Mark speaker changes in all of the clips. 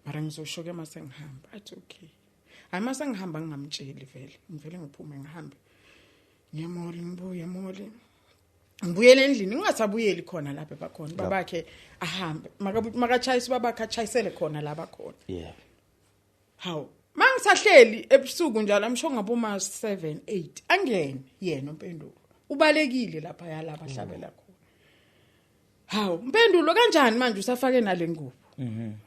Speaker 1: mara ngizoshoke mase ngihamba athi okay hayi mase ngihamba ngingamtsheli vele ngivele ngiphume ngihambe ngiyamoli ngibuye ngibuyele endlini ngingasabuyeli khona lapha bakhona babakhe ahambe makachayisa babakhe achayisele khona la bakhona haw mangisahleli ebusuku njalo amsho ngaboma 7 8 angene yena uMpendulo ubalekile lapha yalaba hlabela khona haw Mpendulo kanjani manje usafake nale ngubo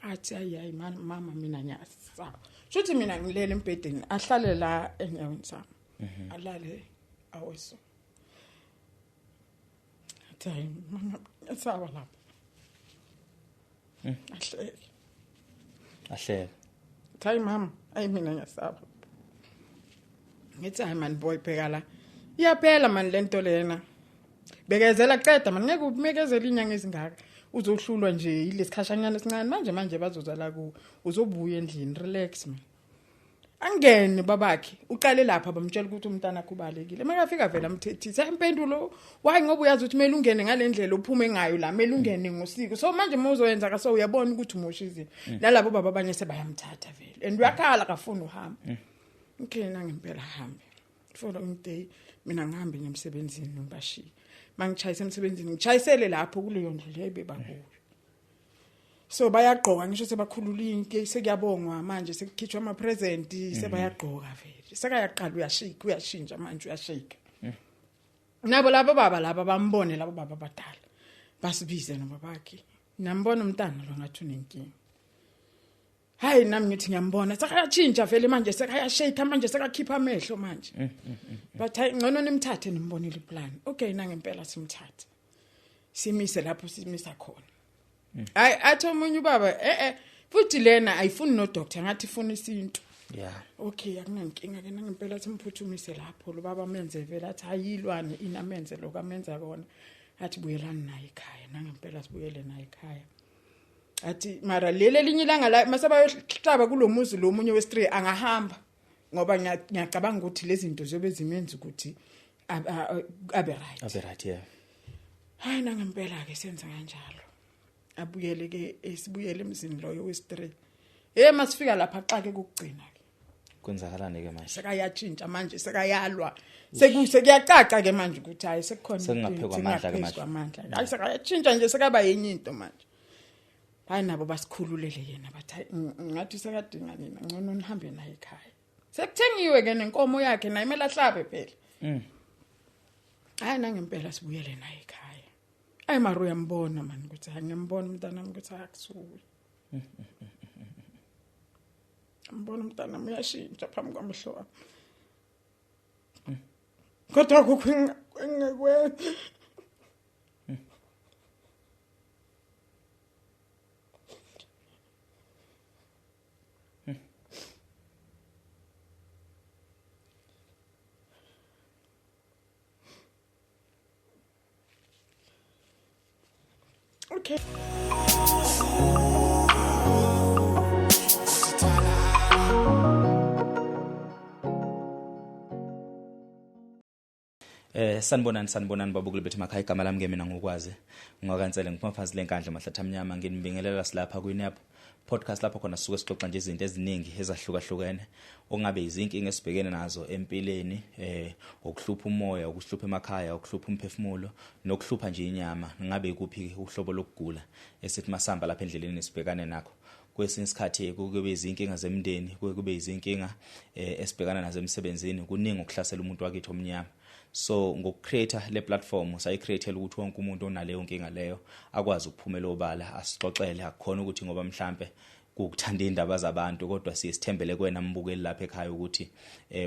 Speaker 1: athi ayi mama mina nyasa shothi mina ngilele embedeni ahlale la enyaweni sami alale aweso athi mama yasawa lapha
Speaker 2: ahlele
Speaker 1: Tay mama ayi mina ngiyasaba ngithi hayi man boy pheka la iyaphela man lento lena bekezela qeda man ngeke umekezela inyanga ezingaka uzohlulwa nje ilesikhashanyana esincane manje bazoza la ku uzobuya endlini relax man angene babakhe uqale lapha bamtshela ukuthi umntana kubalekile makafika vela amthethisa Impendulo wayi ngoba uyazi ukuthi mele ungene ngalendlela uphume ngayo la mele ungene ngosiko so manje uzoyenza ka so uyabona ukuthi umoshizini nalabo baba abanye sebayamthatha vele and uyakhala kafuna uhamba ngena ngempela hambe following day mina ngihambe ngemsebenzini ngibashiya mangichayisa emsebenzini ngichayisele lapho kuleyo ndlu leyo bebakuyo so bayagqoka ngisho sebakhulula inke sekuyabongwa manje sekukhitshwa ama present sebayagqoka vele sekayaqala uyashintsha manje uyashika nabo laba baba laba bambone laba baba badala basibize nobabakhe nambona umntana lo ngathi unenkinga hayi nami ngithi ngiyambona sekayatshintsha vele manje sekayashake manje sekakhipha amehlo manje bathi ngcono nimthathe nimbonile iplan okay nangempela simthathe simise lapho simisa khona hayi athi omunye ubaba futhi lena ayifuni no doctor ngathi ifuna isintu okay akunankinga ke nangempela simphuthumise lapho lo baba menze vele athi ayilwane inamenze lokho amenza kona athi buyelani naye ekhaya nangempela sibuyele naye ekhaya athi mara lele linye ilanga la masabayohlaba kulomuzi lo munye we3 angahamba ngoba ngiyacabanga ukuthi lezi zinto zobe zimenza ukuthi abe right hayi nangempela ke senza kanjalo abuyele ke esibuyele emzini loyo we3 masifika lapha xake kokugcina ke
Speaker 2: kwenzakalani ke manje
Speaker 1: sekayatshintsha manje sekayalwa sekuyacaca ke manje ukuthi hayi sekukhona
Speaker 2: sengaphekwa amandla
Speaker 1: hayi sekayatshintsha nje sekaba yenye into manje hayi nabo basikhululele yena bathi ngathi sekadinga nina ngcono nihambe naye ekhaya sekuthengiwe ke nenkomo yakhe naye imela hlabe phela hayi nangempela sibuyele naye ekhaya ayi mara uyambona mani ukuthi ngiyambona umntana wami ukuthi akusuki ngiyambona umntana wami uyashintsha phambi kwamehlo wami kodwa kukho engekwenza Okay.
Speaker 2: sanibonani babukule bethu emakhaya igama lami ke mina ngokwazi ngingakansele ngiphansi lenkandla mahlatha amnyama nginibingelela silapha kuNEP podcast lapho khona sisuke sixoxa nje izinto eziningi ezahlukahlukene okungabe izinkinga esibhekene nazo empilweni ukuhlupha umoya ukuhlupha emakhaya ukuhlupha umphefumulo nokuhlupha nje inyama ngabe ikuphi uhlobo lokugula esithi masamba lapha endleleni esibhekane nakho kwesinye isikhathi kube izinkinga zemndeni kube izinkinga esibhekana nazo emsebenzini kuningi ukuhlasela umuntu wakithi omnyama so ngokucreate le platform sayicreate ukuthi wonke umuntu onaleyo nkinga leyo akwazi ukuphumela obala asixoxele akukhona ukuthi ngoba mhlambe ukuthanda indaba zabantu kodwa siyesithembele kwena mbukeli lapha ekhaya ukuthi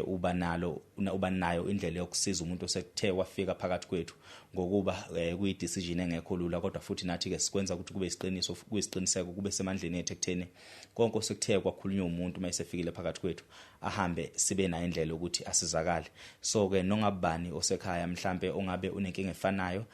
Speaker 2: uba nayo indlela yokusiza umuntu osekuthe wafika phakathi kwethu ngokuba kuyi decision engekho lula kodwa futhi nathi ke sikwenza ukuthi kube isiqiniso kuyisiqiniseko kube semandleni ethu ekutheni konke osekuthe kwakhulunywa umuntu mayisefikile phakathi kwethu ahambe sibe nayo indlela ukuthi asizakale so ke nongabani osekhaya mhlambe ongabe unenkinga efanayo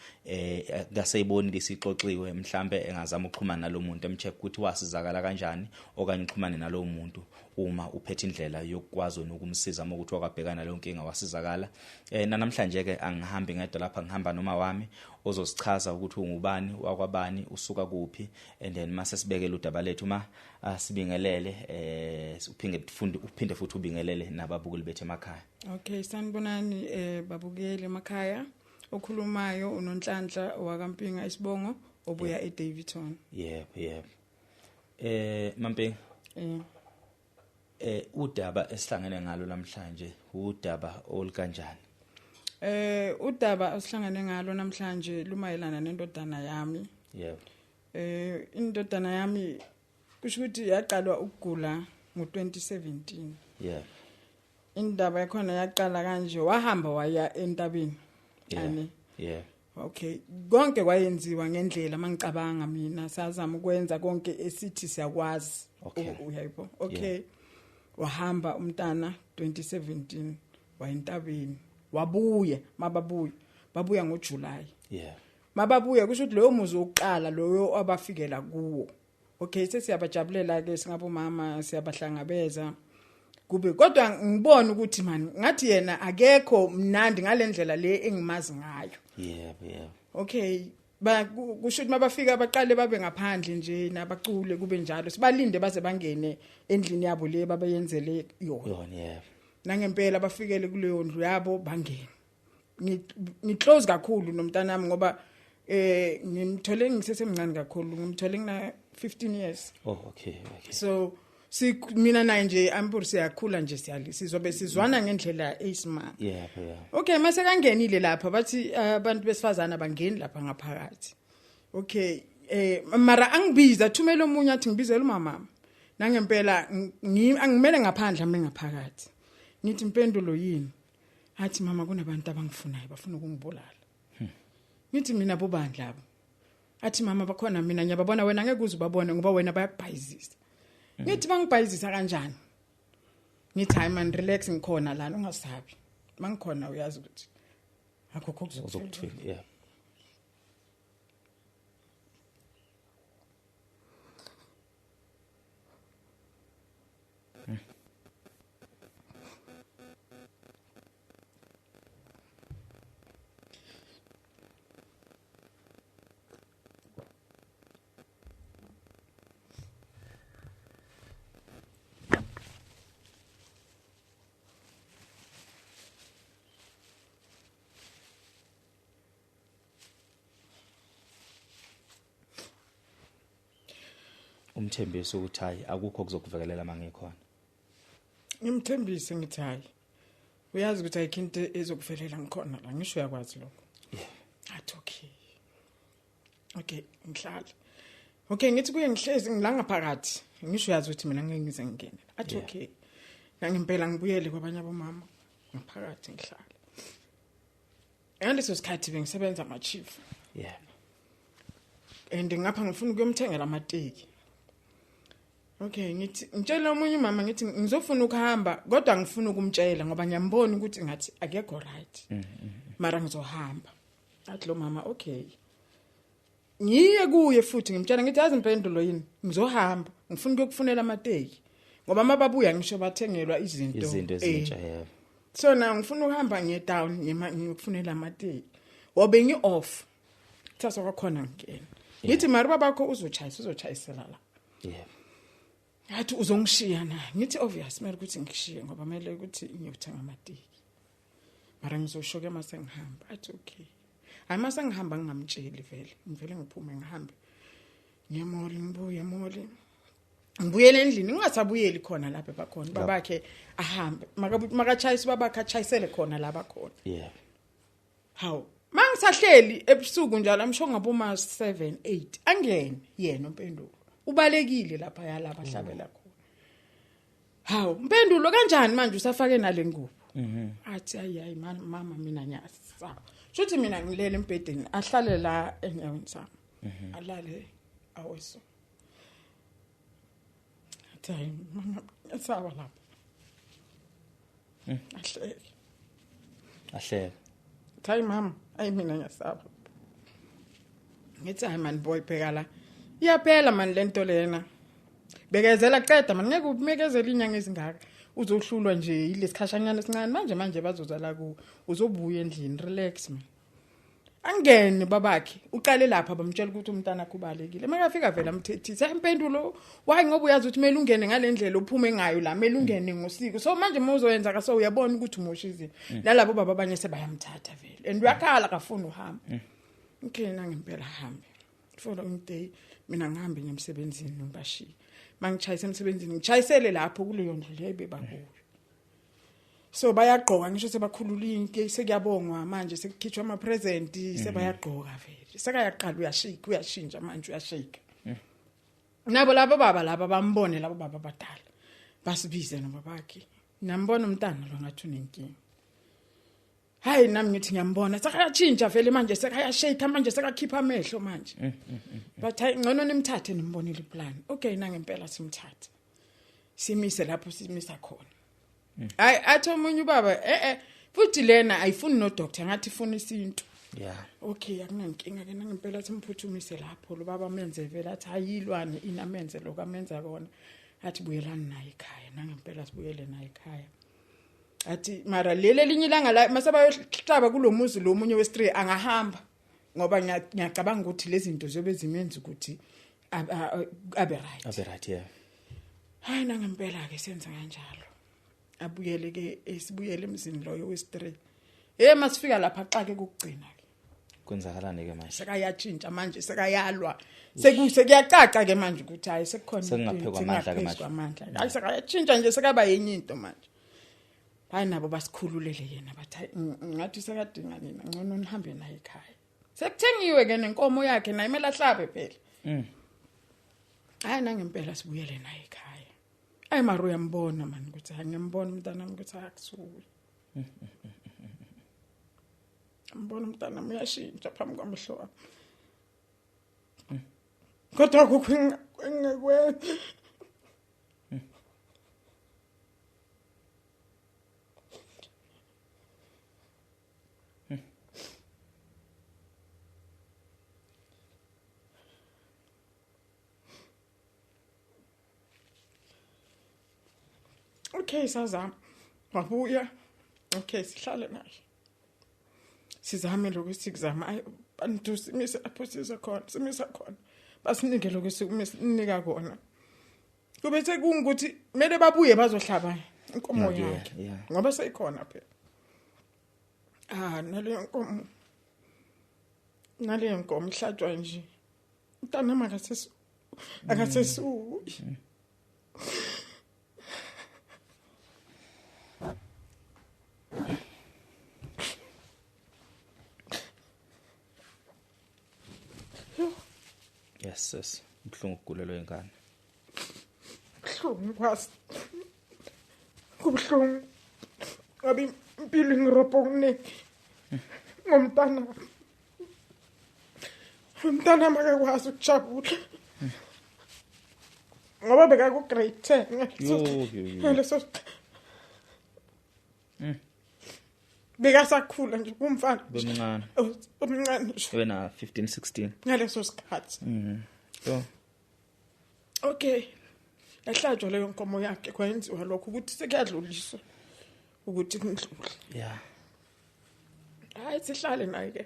Speaker 2: ngaseyiboni lisixoxiwe mhlambe engazama ukuxhumana nalomuntu emcheck ukuthi wasizakala kanjani okanye uxhumane nalowo muntu uma uphethe indlela yokwazi nokumsiza ukuthi wakabhekana leyo nkinga wasizakala namhlanje ke angihambi ngedwa lapha ngihamba noma wami ozosichaza ukuthi ungubani wakwabani usuka kuphi and then mase sibekele udaba lethu sibingelele uphinde futhi ubingelele nababukeli bethu emakhaya.
Speaker 1: Okay, sanibonani babukeli emakhaya. Okhulumayo uNonhlanhla wakaMpinga Isibongo obuya eDavidton.
Speaker 2: Yebo. Mampinga. Udaba esihlangene ngalo namhlanje udaba olukanjani?
Speaker 1: Udaba esihlangene ngalo namhlanje lumayelana nendodana yami.
Speaker 2: Yebo.
Speaker 1: Indodana yami kusho ukuthi yaqalwa ukugula ngo2017.
Speaker 2: Yebo.
Speaker 1: Indaba yakhona yaqala kanje wahamba waya entabeni.
Speaker 2: Yeah.
Speaker 1: Okay, konke kwayenziwa ngendlela mangicabanga mina sazama ukwenza konke esithi siyakwazi. Uyayibona? Okay. Wahamba umntana 2017 wayentabeni. Babuya ngoJuly.
Speaker 2: Yeah.
Speaker 1: Mababuya kusho ukuthi leyo muzi wokuqala loyo abafikela kuwo. Okay, sesiyabajabulela ke singabo mama siyabahlangabeza. Kube kodwa ngibona ukuthi man ngathi yena akekho mnandi ngalendlela le engimazi ngayo.
Speaker 2: Yeah.
Speaker 1: Okay, kusho ukuthi mabafika baqale babe ngaphandle nje nabacule kube njalo sibalinde baze bangene endlini yabo le babayenzele yona.
Speaker 2: Yeah.
Speaker 1: Nangempela bafikele kuleyo ndlu yabo bangene. Ngiclose kakhulu nomntana nami ngoba ngimthole ngisesemncane kakhulu ngimthole ngina 15 years.
Speaker 2: Okay.
Speaker 1: So mina naye nje amburi siyakhula nje sizobe sizwana ngendlela eyisimanga.
Speaker 2: Yeah.
Speaker 1: Okay, mase kangenile lapha bathi abantu besifazana bangeni lapha ngaphakathi. Okay, mara angibiza thumela omunye athi ngibizela umama. Nangempela angimele ngaphandle ame ngaphakathi. Ngithi impendulo yini? Athi mama kunabantu abangifunayo bafuna ukungibulala. Ngithi mina bobandla labo. Athi mama bakhona mina ngiyababona wena ngeke uzubabone ngoba wena bayakubhayizisa. Ngithi bangibhayizisa kanjani? Ngithi hayi man relax ngikhona lana ungasabi. Mangikhona uyazi ukuthi akho
Speaker 2: kuzokuthwini. Yeah. Umthembise ukuthi hayi akukho kuzokuvekelela mangekhona.
Speaker 1: Ngimthembise ngithi hayi uyazi ukuthi ayikho into ezokuvelela ngikhona la ngisho yakwazi lokho. Athi okay ngihlala. Okay ngithi kuye ngihlezi ngilanga phakathi ngisho yazi ukuthi mina ngeke ngize ngene. Athi okay ngempela ngibuyele kwabanye abomama ngaphakathi ngihlala. Ngaleso sikhathi bengisebenza ama chief.
Speaker 2: Yeah.
Speaker 1: And ngapha ngifuna ukuyomthengela amateki. Okay ngithi ngitshela omunye mama ngithi ngizofuna ukuhamba kodwa ngifuna ukumtshela ngoba ngiyambona ukuthi ngathi akekho right. Mara ngizohamba. Athi lo mama okay. Ngiye kuye futhi ngimtshela ngithi yazi impendulo yini ngizohamba ngifuna ukuyokufunela amateki ngoba mababuya ngisho bathengelwa izinto
Speaker 2: ezintsha.
Speaker 1: So na ngifuna ukuhamba ngiye down ngiyokufunela amateki. Wabe ngi off. Thatha kwakhona ngene. Ngithi mari babakho uzochayisela la.
Speaker 2: Yeah.
Speaker 1: Athi uzongishiya na. Ngithi obvious manje ukuthi ngishiye ngoba mele ukuthi ngiyothenga amateki. Mara ngizoshoke mase ngihamba. Athi okay. Ayimase ngihamba ngingamtsheli vele. Ngivele ngiphume ngihambe. Ngiyemoli ngibuye. Ngibuyele endlini ngingasabuyeli khona lapha bakhona. Babakhe ahambe. Makachayisa babakhe achayisele khona la bakhona.
Speaker 2: Yeah.
Speaker 1: Hawu. Mangisahleli ebusuku njalo amsho ngaboma 7 8 angene yena umpendulo. Ubalekile lapha yalapha hlabela khona. Hawu, impendulo kanjani manje usafake nale ngubo? Athi hayi mama mina ngiyasaba. Shothi mina ngilele embedeni ahlale la enyaweni sami. Alale aweso. Athi hayi mama ngiyasaba lapha.
Speaker 2: Ahlele.
Speaker 1: Hayi mama, ayi mina ngiyasaba. Ngithi hayi man boy phekala. Iyaphela man lento lena. Bekezela qeda man ngeke umekezela inyanga ezingaka. Uzohlulwa nje ilesikhashanyana esincane manje bazoza la ku uzobuya endlini relax man. angene babakhe uqale lapha bamtshela ukuthi umntana kubalekile makafika vela amthethisa impendulo wayi ngoba uyazi ukuthi kumele ungene ngalendlela uphume ngayo la kumele ungene ngosiko so manje uzoyenza ka so uyabona ukuthi umosha izinto nalabo baba abanye sebayamthatha vele and uyakhala kafuna uhamba ngena ngempela hambe following day mina ngihambe ngemsebenzini ngibashiya mangichayisa emsebenzini ngichayisele lapho kuleyo ndlu lebe bakuyo so bayagqoka ngisho sebakhulula inke sekuyabongwa manje sekukhitshwa ama present sebayagqoka vele sekayaqala uyashintsha manje uyashika nabo laba baba laba bambone laba baba abadala basibize nobabakhe nambona umntana lo ngathi unenkingi hayi nami ngithi ngiyambona sekayatshintsha vele manje sekayashake manje sekakhipha amehlo manje bathi ngcono nimthathe nimbonile iplan okay na ngempela simthathe simise lapho simisa khona hayi athi omunye ubaba futhi lena ayifuni no doctor ngathi ifuna isinto okay akunankinga ke ngempela simphuthumise lapho lo baba menze vele athi ayilwane inamenze lokamenza kona athi buyelani naye ekhaya nangempela sibuyele naye ekhaya athi mara lele linye ilanga la masabayohlaba kulomuzi lo munye we3 angahamba ngoba ngiyacabanga ukuthi lezi zinto zobe zimenza ukuthi abe right
Speaker 2: yeah
Speaker 1: hayi nangempela ke senza kanjalo abuyele ke esibuyele emzini loyo we3 masifika lapha xake kugcina ke
Speaker 2: kwenzakalani ke manje
Speaker 1: sekayatshintsha manje sekayalwa sekuyacaca ke manje ukuthi hayi sekukhona
Speaker 2: sekungaphekwa amandla ke manje
Speaker 1: hayi sekayatshintsha nje sekaba yenye into manje hayi nabo basikhululele yena bathi ngathi sekadinga nina ngcono nihambe naye ekhaya sekuthengiwe ke nenkomo yakhe naye imela hlabe phela hayi nangempela sibuyele naye ekhaya hayi mara uyambona mani ukuthi ngiyambona umntana wami ukuthi akusuki ngiyambona umntana wami uyashintsha phambi kwamehlo wami kodwa kukho engekwenza okay sazama wabuya okay sihlale naye sizame lokuthi kuzama ayi bantu simise apho simisa khona basinike lokuthi unika kona kube sekungukuthi kumele babuye bazohlaba inkomo yakhe ngoba seyikhona phela naleyo nkomo ihlatshwa nje umntana akasesu
Speaker 2: yes sis ubhlungu ukugulelwa ingane
Speaker 1: ubhlungu kwasi kubhlungu ngabe impilo ngirobho kuningi umntana makakwazi ukujabula ngoba bekaku grade 10 ngaleso bekasakhula nje kumfana omncane
Speaker 2: wena 15 16
Speaker 1: ngaleso sikhathi okay yahlatshwa leyo nkomo yakhe kwenziwa lokho ukuthi sekuyadluliswa ukuthi kundlule hayi sihlale naye ke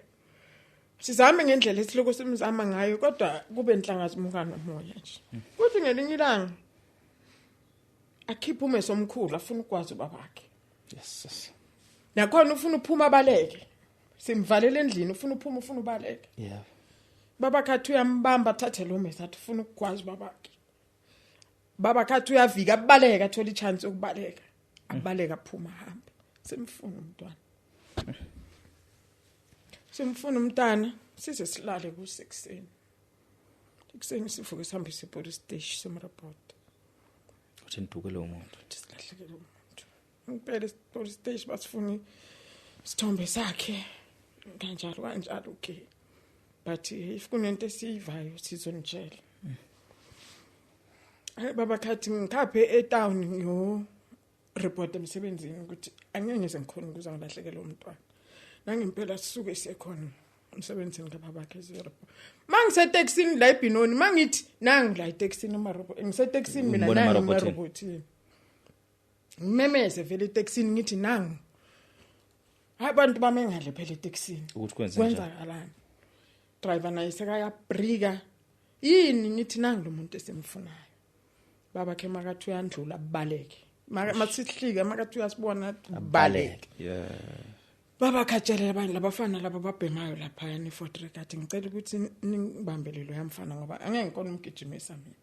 Speaker 1: sizame ngendlela esiloko simzama ngayo kodwa kube inhlangazimukano moya nje kuthi ngelinye ilanga akhipha umeso omkhulu afuna ukwazi ubabakhe
Speaker 2: yes
Speaker 1: nakhona ufuna uphuma baleke simvalele endlini ufuna ubaleke babakhe uyambamba thathe lo mesa athi ufuna ukwazi babakhe babakhe uyavika abaleka athola ichance yokubaleka abaleka aphuma hambe simfuna umntana size silale ku6 ekseni sivuke sihambe police station simreport
Speaker 2: uthi nduke lo muntu
Speaker 1: silahlekele umuntu ngempela police station basifuni isithombe sakhe kanjalo okay but if kunento esiyivayo sizonitshela hayi baba khathi ngikhaphe etown ngo report emsebenzini ukuthi angeke ngize ngikhona ukuza ngilahlekele umntwana nangempela sisuke siyekhona umsebenzini kababakhe zero mangise taxini la eBinoni mangithi nangi la taxini umarobot ngise taxini mina nangi umarobotini ngimemeze vele taxini ngithi nangi abantu bamengale phela eTexini
Speaker 2: ukuthi kwenze njani
Speaker 1: kwenzakalani driver naye sekaya brika yini ngithi nangi lo muntu esimfunayo baba ke makathi uyandlula baleke masihlike makathi uyasibona baleke
Speaker 2: yeah
Speaker 1: baba khatshelela abantu labafana laba babhemayo lapha yani Fort Regard ngicela ukuthi ningibambelelo yamfana ngoba angeke ngikona umgijimisa mina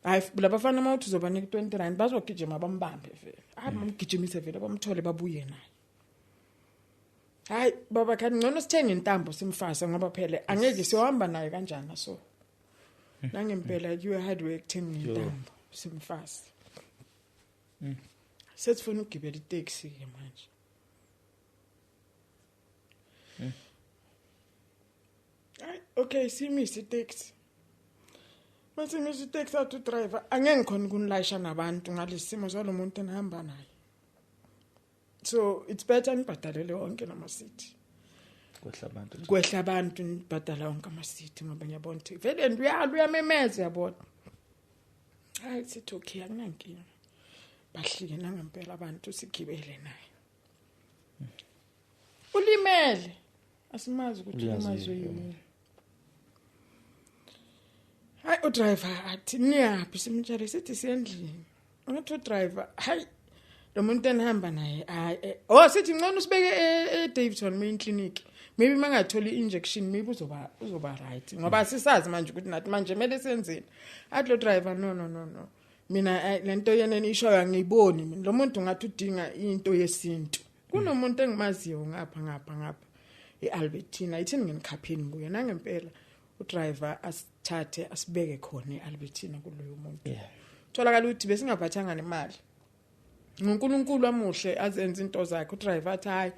Speaker 1: hayi labafana mawuthi uzobanika 20 rand bazogijima bambambe vele abamgijimise vele bamthole babuye naye hayi baba kanti ngcono sithenge intambo simfase ngoba phela angeke siyohamba naye kanjani so nangempela you hard work thenga intambo simfase sesifuna ukugibela itaxi ke manje okay simisi taxi masimisi taxi out driver angeke ngikhona ukunilayisha nabantu ngalesimo salomuntu enihamba naye so it's better nibhadalele wonke namasithi kwehla abantu nibhadala wonke amasithi ngoba ngiyabona ukuthi vele uyamemeza yabona hayi sithi okay akunankinga bahlike nangempela abantu sigibele naye ulimele asimazi ukuthi ulimazwe yini hayi udriver athi niyaphi simtshela sithi siyendlini ngathi udriver hayi lo muntu enihamba naye hayi sithi ngcono usibeke eDavidson main clinic maybe mangathola injection maybe uzoba right ngoba sisazi manje ukuthi nathi manje kumele senzeni athi lo driver no mina lento yena nishoya ngiyiboni mina lo muntu ngathi udinga into yesintu kunomuntu engimaziyo ngapha eAlbertina ithini ngenikhapheni kuye nangempela udriver asithathe asibeke khona eAlbertina kuloyo muntu tholakala ukuthi besingaphathanga nemali uNkulunkulu amuhle azenza into zakhe udriver athi hayi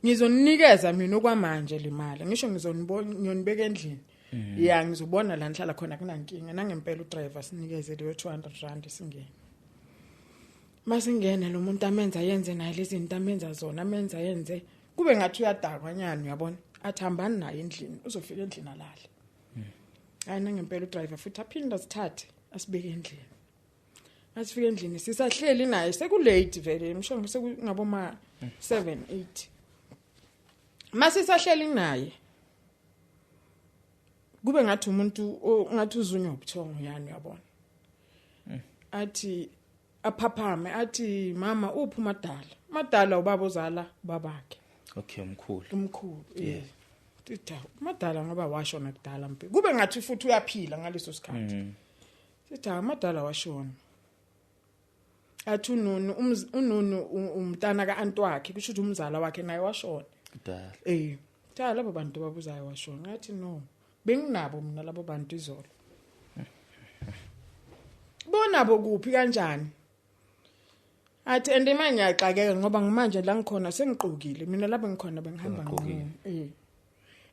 Speaker 1: ngizonikeza mina okwamanje le mali ngisho ngiyonibeka endlini ya ngizobona la nhlala khona kunankinga nangempela udriver sinikeze leyo 200 rand singene masingena lo muntu amenza yenze naye lezi zinto amenza zona amenza yenze kube ngathi uyadakwa nyani uyabona athambani naye endlini uzofika endlini alale hayi nangempela udriver futhi aphinda sithathe asibeke endlini asifika endlini sisahleli naye sekulate vele emshongo sekungaboma 7-8 masisahleli naye kube ngathi umuntu ngathi uzunywa ubuthongo yani uyabona athi aphaphame athi mama uphi madala ubaba ozala babakhe
Speaker 2: okay
Speaker 1: umkhulu yeah titha madala ngoba washona kudala mpe kube ngathi futhi uyaphila ngaleso sikhathi titha madala washona athi ununu umntana kaanti wakhe kusho ukuthi umzala wakhe naye washona
Speaker 2: kudala
Speaker 1: cha labo bantu babuzayo washona ngathi no benginabo mina labo bantu izolo bonabo kuphi kanjani athi endima ngiyaxakeka ngoba ngimanje la ngikhona sengiqokile mina lapho ngikhona bengihamba ngqo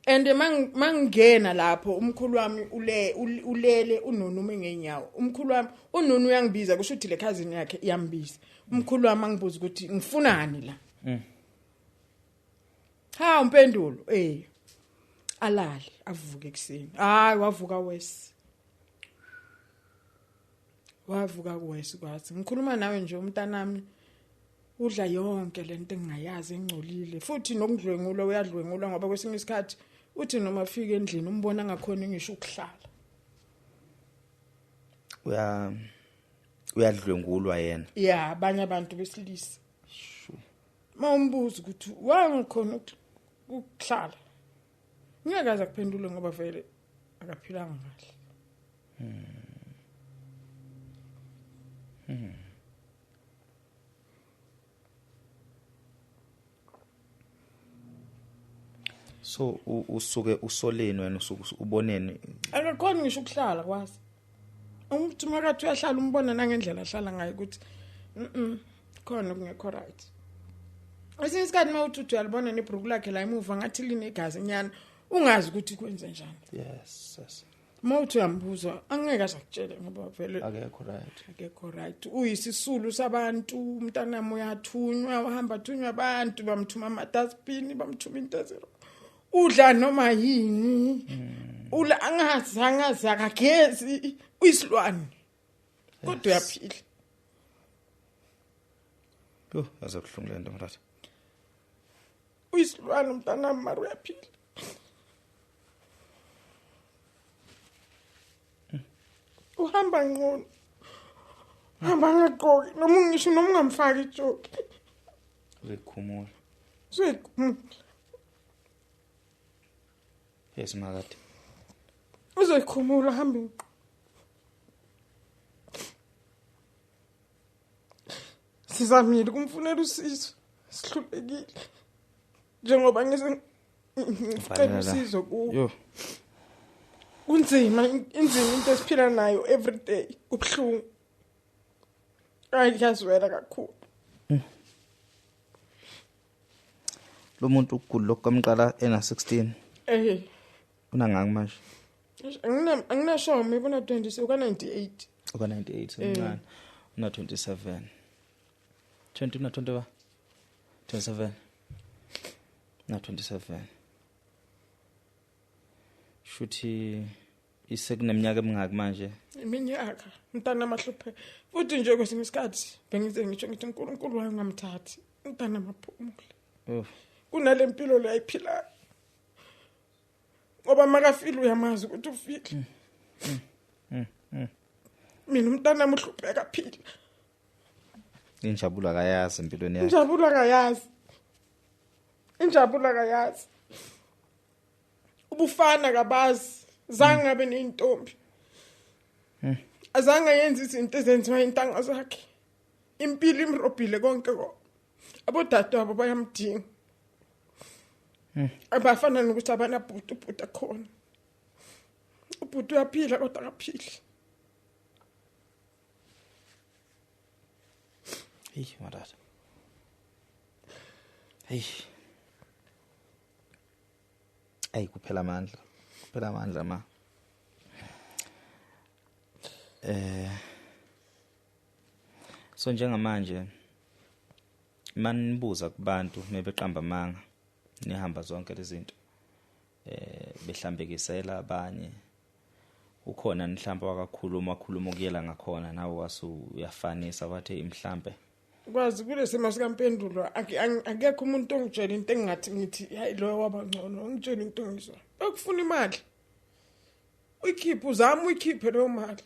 Speaker 1: ende mangena lapho umkhulu wami ulele unonu mengenyawo umkhulu wami unonu uyangibiza kusho ukuthi le cousin yakhe iyambiza umkhulu wami angibuza ukuthi ngifunani la ha umpendulo alali avuke ekseni hayi wavuka wesi kwathi ngikhuluma nawe nje umntanami udla yonke lento engingayazi engcolile futhi nokudlwengula uyadlwengula ngoba kwesinye isikhathi uthi noma afika endlini umbona ngakhona ngisho ukuhlala
Speaker 2: uyadlwengulwa yena
Speaker 1: abanye abantu besilisa mawumbuza ukuthi wangikhona ukuhlala ngiyakaza kuphendula ngoba vele akaphilanga kahle
Speaker 2: so usuke usoleni wena usuke uboneni
Speaker 1: akakhona ngisho ukuhlala kwazi umuntu makathi uyahlala umbona nangendlela ahlala ngayo ukuthi khona kungekho right esinye isikhathi mawuthi uyalibona nebruku lakhe la emuva ngathi linegazi nyana ungazi ukuthi kwenze njani
Speaker 2: yes
Speaker 1: mawuthi uyambuza angeke azakutshela ngoba vele akekho right uyisisulu sabantu umntanami uyathunywa wahamba thunywa abantu bamthuma amadustbin bamthuma into zero udla noma yini angazi akagezi uyisilwane kodwa uyaphila
Speaker 2: azakuhlungela nto mratha
Speaker 1: uyisilwana umntanami mara uyaphila. Uhamba ngcono. Hamba ngaqoki noma ngisho noma ungamfaki ijoki.
Speaker 2: Uzikhumula.
Speaker 1: Uzikhumula.
Speaker 2: Yes makade.
Speaker 1: Uzoyikhumula hamba. Sizamile kumfunela usizo. Sihlulekile. Njengoba ngicela usizo kuwo.
Speaker 2: Yo.
Speaker 1: Kunzima into esiphila nayo every day. Kubhlungu. Ayiyazwela kakhulu.
Speaker 2: Lo muntu ukugula lokamqala ena 16. Unangaki manje?
Speaker 1: Anginasho maybe una 20 uka 98.
Speaker 2: Uka 98 semncane. Una 27. 20 una 20 ba? 27. Na 27. Shuthi isekuneminyaka emingaki manje?
Speaker 1: Iminyaka mntana amahluphe. Futhi nje kwesinye isikhathi bengize ngisho ngithi uNkulunkulu wayengamthathi. Mntana amaphumule. Kunale mpilo le ayiphilayo. Ngoba makafile uyamazi ukuthi ufile. Mina umntana amhlupheka phila.
Speaker 2: Injabulo akayazi empilweni yakhe.
Speaker 1: Injabulo akayazi. Ubufana kabazi zange abe nentombi. Azange yenze izinto ezenziwa intanga zakhe. Impilo imrobhile konke ko. Abodadewabo bayamdinga. Abafana nokuthi abanabhuti ubhuti akhona. Ubhuti uyaphila kodwa akaphili.
Speaker 2: Hey madad. Hey. Ay kuphela amandla ma. So njengamanje manibuza kubantu mebeqamba manga nihamba zonke lezi zinto behlambekisela abanye ukhona mhlamba wakakhuluma ukuyela ngakhona nawe wasuyafanisa wathi imhlambe
Speaker 1: kwazi kulesimo sikaMpendulo akekho umuntu ongitshela into engathi ngithi hayi lo wabangcono ngitshela into engizwa bekufuna imali uyikhiphe uzama uyikhiphe leyo mali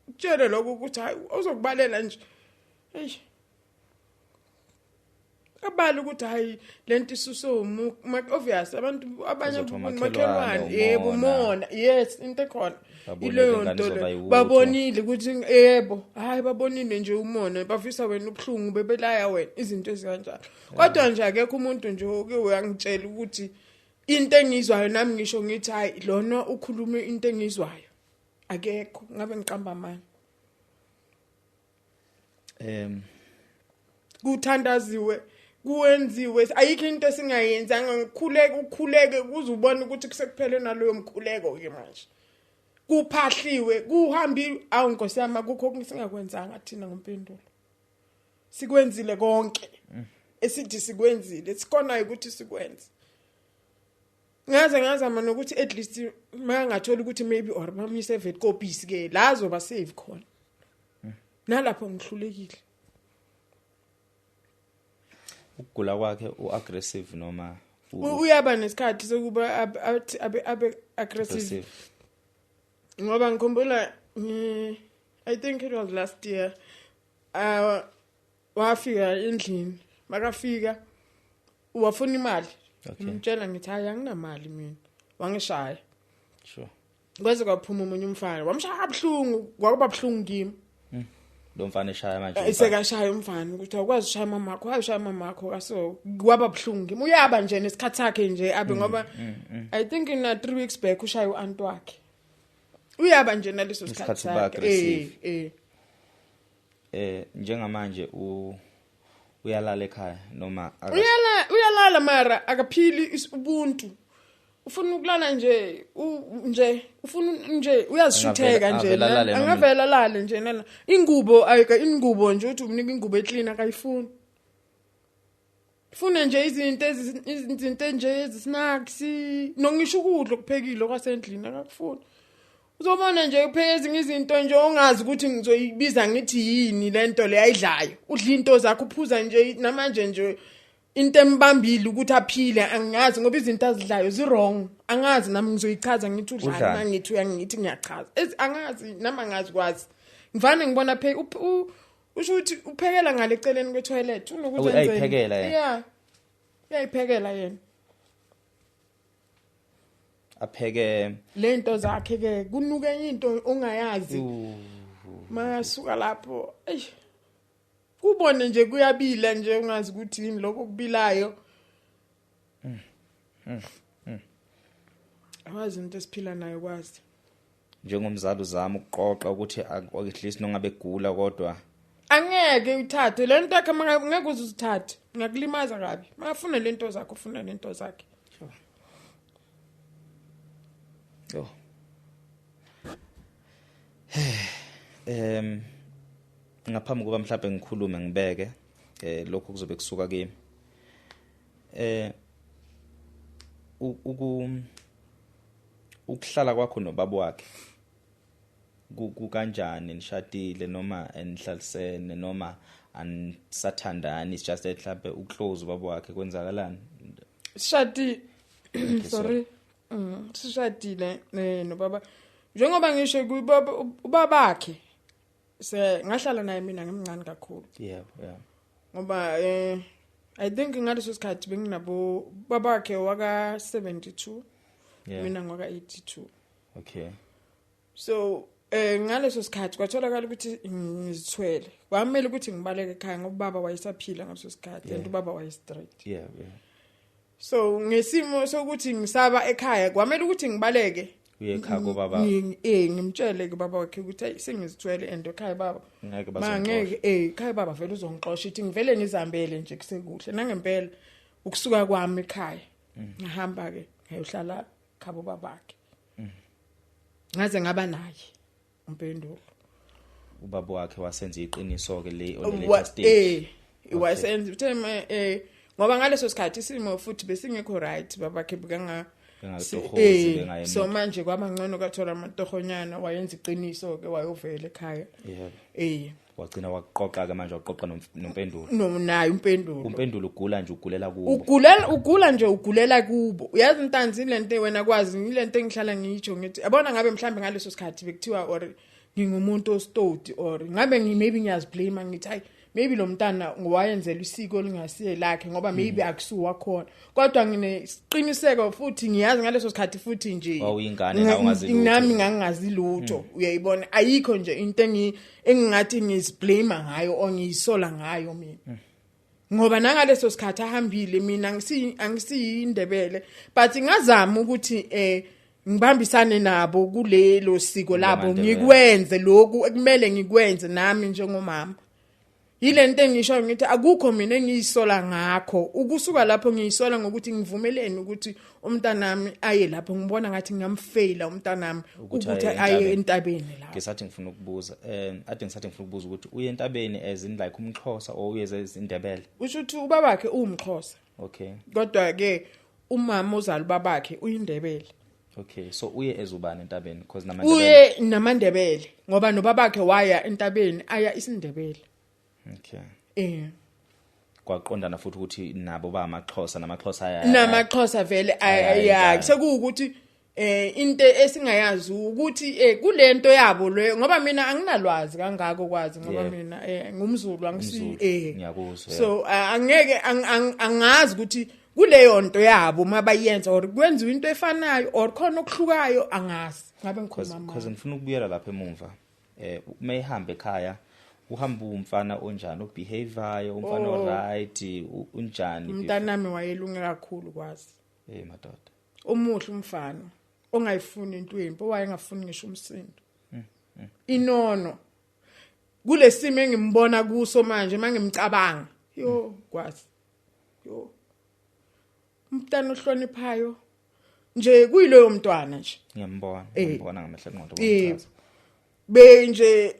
Speaker 1: utshele lokho ukuthi hayi uzokubalela nje hey abali ukuthi hayi lento isuso obvious abantu abanye makhelwane yebo umona yes into ekhona ileyo nto babonile ukuthi yebo hayi babonile nje umona bafisa wena ubhlungu bebelaya wena izinto ezikanjalo kodwa nje akekho umuntu nje oke uyangitshela ukuthi into engizwayo nami ngisho ngithi hayi lona ukhulume into engizwayo akekho ngabe ngiqamba amanga kuthandaziwe kuwenziwe ayikho into esingayenzanga ukukhuleke uzubona ukuthi kusekuphele naloyo mkhuleko ke manje kuphahliwe kuhambi awu Nkosi yami akukho okusingakwenza thina ngoMpendulo sikwenzile konke esithi sikwenzile sikona ukuthi sikwenze ngazama nokuthi at least mangathola ukuthi maybe or bamise vet copies ke lazo ba save khona nalapho ngihlulekile
Speaker 2: ukugula kwakhe uaggressive noma
Speaker 1: uyaba nesikhathi sokuba abe aggressive ngoba ngikhumbula I think it was last year wafika endlini makafika wafuna imali ngimtshela ngithi hayi anginamali mina wangishaya
Speaker 2: sure
Speaker 1: kwaze kwaphuma umunye umfana wamshaya abhlungu kwakuba abhlungu kimi
Speaker 2: lo mfana eshaya manje
Speaker 1: isekashaya umfana ukuthi awukwazi ushaya mamakho hayishaya mamakho kaso kwaba abhlungu kimi uyaba nje nesikhathi sakhe nje abe ngoba I think in 3 weeks back ushaya uanti wakhe uyaba nje naleso sikhathi sakhe
Speaker 2: njengamanje uyalala ekhaya noma
Speaker 1: uyalala mara akaphili ubuntu ufuna ukulala nje ufuna nje uyazishutheka nje angavela lale nje nala ingubo nje uthi umnika ingubo eclean akayifuni ufuna nje izinto nje ezisnacks nongisho ukudla okuphekile kwasendlini akakufuni uzobona nje upheke ezinye izinto nje ongazi ukuthi ngizoyibiza ngithi yini lento le ayidlayo udla into zakho uphuza nje namanje nje into embambile ukuthi aphile angazi ngoba izinto azidlayo wrong angazi nami ngizoyichaza ngithi udlala mangithi uyangithi ngiyachaza angazi nami angazi kwazi ngivane ngibona phe usho ukuthi uphekela ngale eceleni kwe toilet unokuthi enzeni
Speaker 2: uyayiphekela yena
Speaker 1: yeah uyayiphekela yena
Speaker 2: apheke
Speaker 1: lento zakhe ke kunuke into ongayazi masuka lapho kubone nje kuyabila nje ungazi ukuthi yini lokho kubilayo awazi into esiphila nayo kwazi
Speaker 2: njengomzali uzama ukuqoqa ukuthi at least nongabe gula kodwa
Speaker 1: angeke uthathe lento yakhe ngeke uzithathe ngakulimaza kabi mafuna lento zakho ufuna lento zakhe
Speaker 2: yo ngaphambi kuba mhlawumbe ngikhulume ngibeke lokho kuzobe kusuka kimi ukuhlala kwakho nobaba wakhe kukanjani nishadile noma enihlalisene noma anisathandani it's just mhlawumbe uclose ubaba wakhe kwenzakalani
Speaker 1: shadi sorry sishadile nobaba njengoba ngisho ubaba wakhe ngahlala naye mina ngimncane kakhulu
Speaker 2: yeah
Speaker 1: ngoba I think ngaleso sikhathi benginabo baba wakhe waka 72 mina ngoka 82
Speaker 2: okay
Speaker 1: so ngaleso sikhathi kwatholakala ukuthi ngizithwele kwamele ukuthi ngibaleke ekhaya ngoba baba wayesaphila ngaleso sikhathi and ubaba waye straight
Speaker 2: yeah
Speaker 1: so ngesimo sokuthi ngisaba ekhaya kwamele ukuthi ngibaleke
Speaker 2: uyekhaya kubaba
Speaker 1: ngimtshele ke baba wakhe ukuthi sengizithwele and ekhaya baba ngeke ekhaya baba vele uzongixosha ithi ngivele nizambele nje kusekuhle nangempela ukusuka kwami ekhaya ngihamba ke ngayohlala khabo babakhe ngaze ngaba naye umpendulo
Speaker 2: ubaba wakhe wasenza iqiniso ke le on stage
Speaker 1: wasenza utheme ngoba ngaleso sikhathi isimo futhi besingekho right babakhe bikanga so manje kwamangcono kathola amatohonyana wayenza iqiniso ke wayovela ekhaya
Speaker 2: wagcina waqoqa ke manje waqoqa nompendulo
Speaker 1: naye
Speaker 2: umpendulo ugula nje ugulela kubo
Speaker 1: ugula nje ugulela kubo uyazi intanzi lento wena kwazi ilento engihlala ngitsho ngithi yabona ngabe mhlambe ngaleso sikhathi bekuthiwa or ngingumuntu ostoti or ngabe maybe ngiyaziblame ngithi hayi maybe lo mntana ngowayenzela isiko lingasiye lakhe ngoba maybe akusuwa khona kodwa nginesiqiniseko futhi ngiyazi ngaleso sikhathi futhi nje
Speaker 2: wawuyingane nawe ungazilutho
Speaker 1: nami ngangazilutho uyayibona ayikho nje into engingathi ngiziblame ngayo o ngiyisola ngayo mina ngoba nangaleso sikhathi ahambile mina angisiyindebele but ngazama ukuthi ngibambisane nabo kulelo siko labo ngikwenze lokhu ekumele ngikwenze nami njengomama yile nto engisho ngithi akukho mina engiyisola ngakho ukusuka lapho ngiyisola ngokuthi ngivumelene ukuthi umntanami aye lapho ngibona ngathi ngamfaila umntanami ukuthi aye entabeni lapho
Speaker 2: ngisathi ngifuna ukubuza ngisathi ngifuna ukubuza ukuthi uye entabeni as in like umXhosa or uye ezindebele
Speaker 1: usho ukuthi ubabakhe umXhosa
Speaker 2: okay
Speaker 1: kodwa ke umama ozali babakhe uyindebele
Speaker 2: okay so uye ezubani entabeni because
Speaker 1: uye namandebele ngoba nobabakhe waya entabeni aya isindebele
Speaker 2: okay kwaqondana futhi ukuthi nabo ba amaXhosa namaXhosa
Speaker 1: namaXhosa vele aya sekuwukuthi into esingayazi ukuthi kulento yabo le ngoba mina anginalwazi kangako kwazi ngoba mina ngumZulu angisi
Speaker 2: ngiyakuzwa
Speaker 1: so angeke angazi ukuthi kuleyo nto yabo mabayenza or kwenziwa into efanayo or khona okuhlukayo angazi ngabe ngikhuluma manje
Speaker 2: because ngifuna ukubuyela lapha emuva mayihambe ekhaya uhamba umfana onjani obehavior umfana oright unjani
Speaker 1: umntanami wayelunge kakhulu kwazi
Speaker 2: madoda
Speaker 1: umuhle umfana ongayifuni into empo wayengafuni ngisho umsindo inono kulesimo engimbona kuso manje mangimcabanga kwazi umntana ohloniphayo nje kuyileyo mntwana nje
Speaker 2: ngiyambona ngamehla engqondo
Speaker 1: bomchaza nje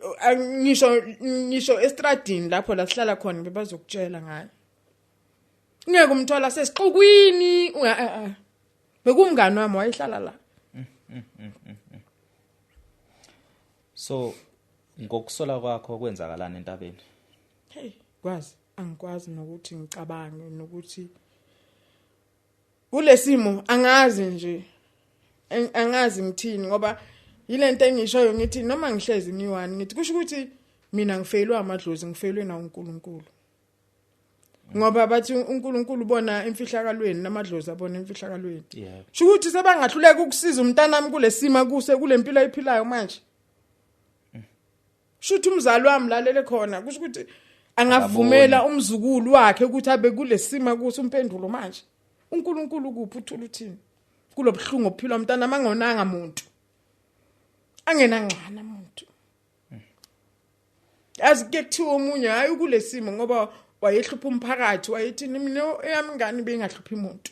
Speaker 1: ngisho estradini lapho la sihlala khona bebazokutshela ngayo ngeke umthola sesixukwini bekumngani wami wayehlala la
Speaker 2: so ngokusola kwakho kwenzakalana entabeni
Speaker 1: hey kwazi angikwazi nokuthi ngicabange nokuthi kulesimo angazi nje angazi ngithini ngoba yilento engishoyo ngithi noma ngihlezi ngiwani ngithi kusho ukuthi mina ngifelwe amadlozi ngifelwe na uNkulunkulu ngoba bathi uNkulunkulu ubona imfihlakalweni namadlozi abona imfihlakalweni sho ukuthi sebangahluleka ukusiza umntanami kulesima kuse kulempilo ayiphilayo manje shuthi umzali wami lalele khona kusho ukuthi angavumela umzukulu wakhe ukuthi abe kulesima kuse umpendulo manje uNkulunkulu kuphi uthula uthini kulobhlungu ophila umntana mangonanga umuntu angenangxana umuntu azike kuthiwa umunye hayi kulesimo ngoba wayehlupha umphakathi wayethi mina eyami ngani bengahluphi umuntu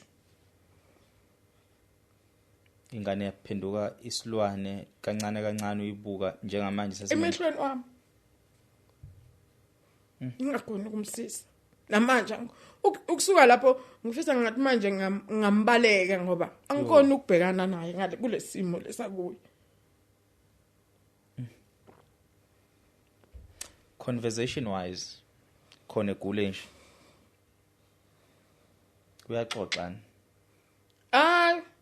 Speaker 2: ingane yaphenduka isilwane kancane kancane uyibuka njengamanje
Speaker 1: emehlweni wami ngingakoni ukumsisa namanje ukusuka lapho ngifisa ngathi manje ngambaleka ngoba angikhona ukubhekana naye ngale kulesimo lesakuyo
Speaker 2: conversation wise khona egule nje kuyaxoxana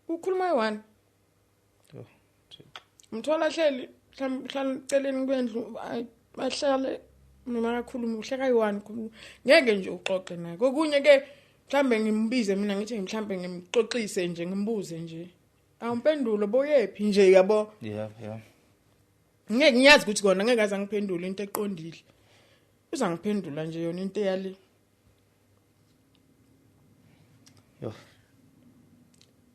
Speaker 1: ukhuluma yiwani mthola hleli mhlawumbe celeni kwendlu bahlale noma kakhuluma uhleka yiwani ngeke nje uxoxe naye kokunye ke mhlambe ngimbize mina ngithi mhlambe ngimxoxise nje ngimbuze nje awumpendulo boyephi nje yabo ngeke ngiyazi ukuthi kona ngeke aze ngiphendule into eqondile uzangiphendula nje yona into eyali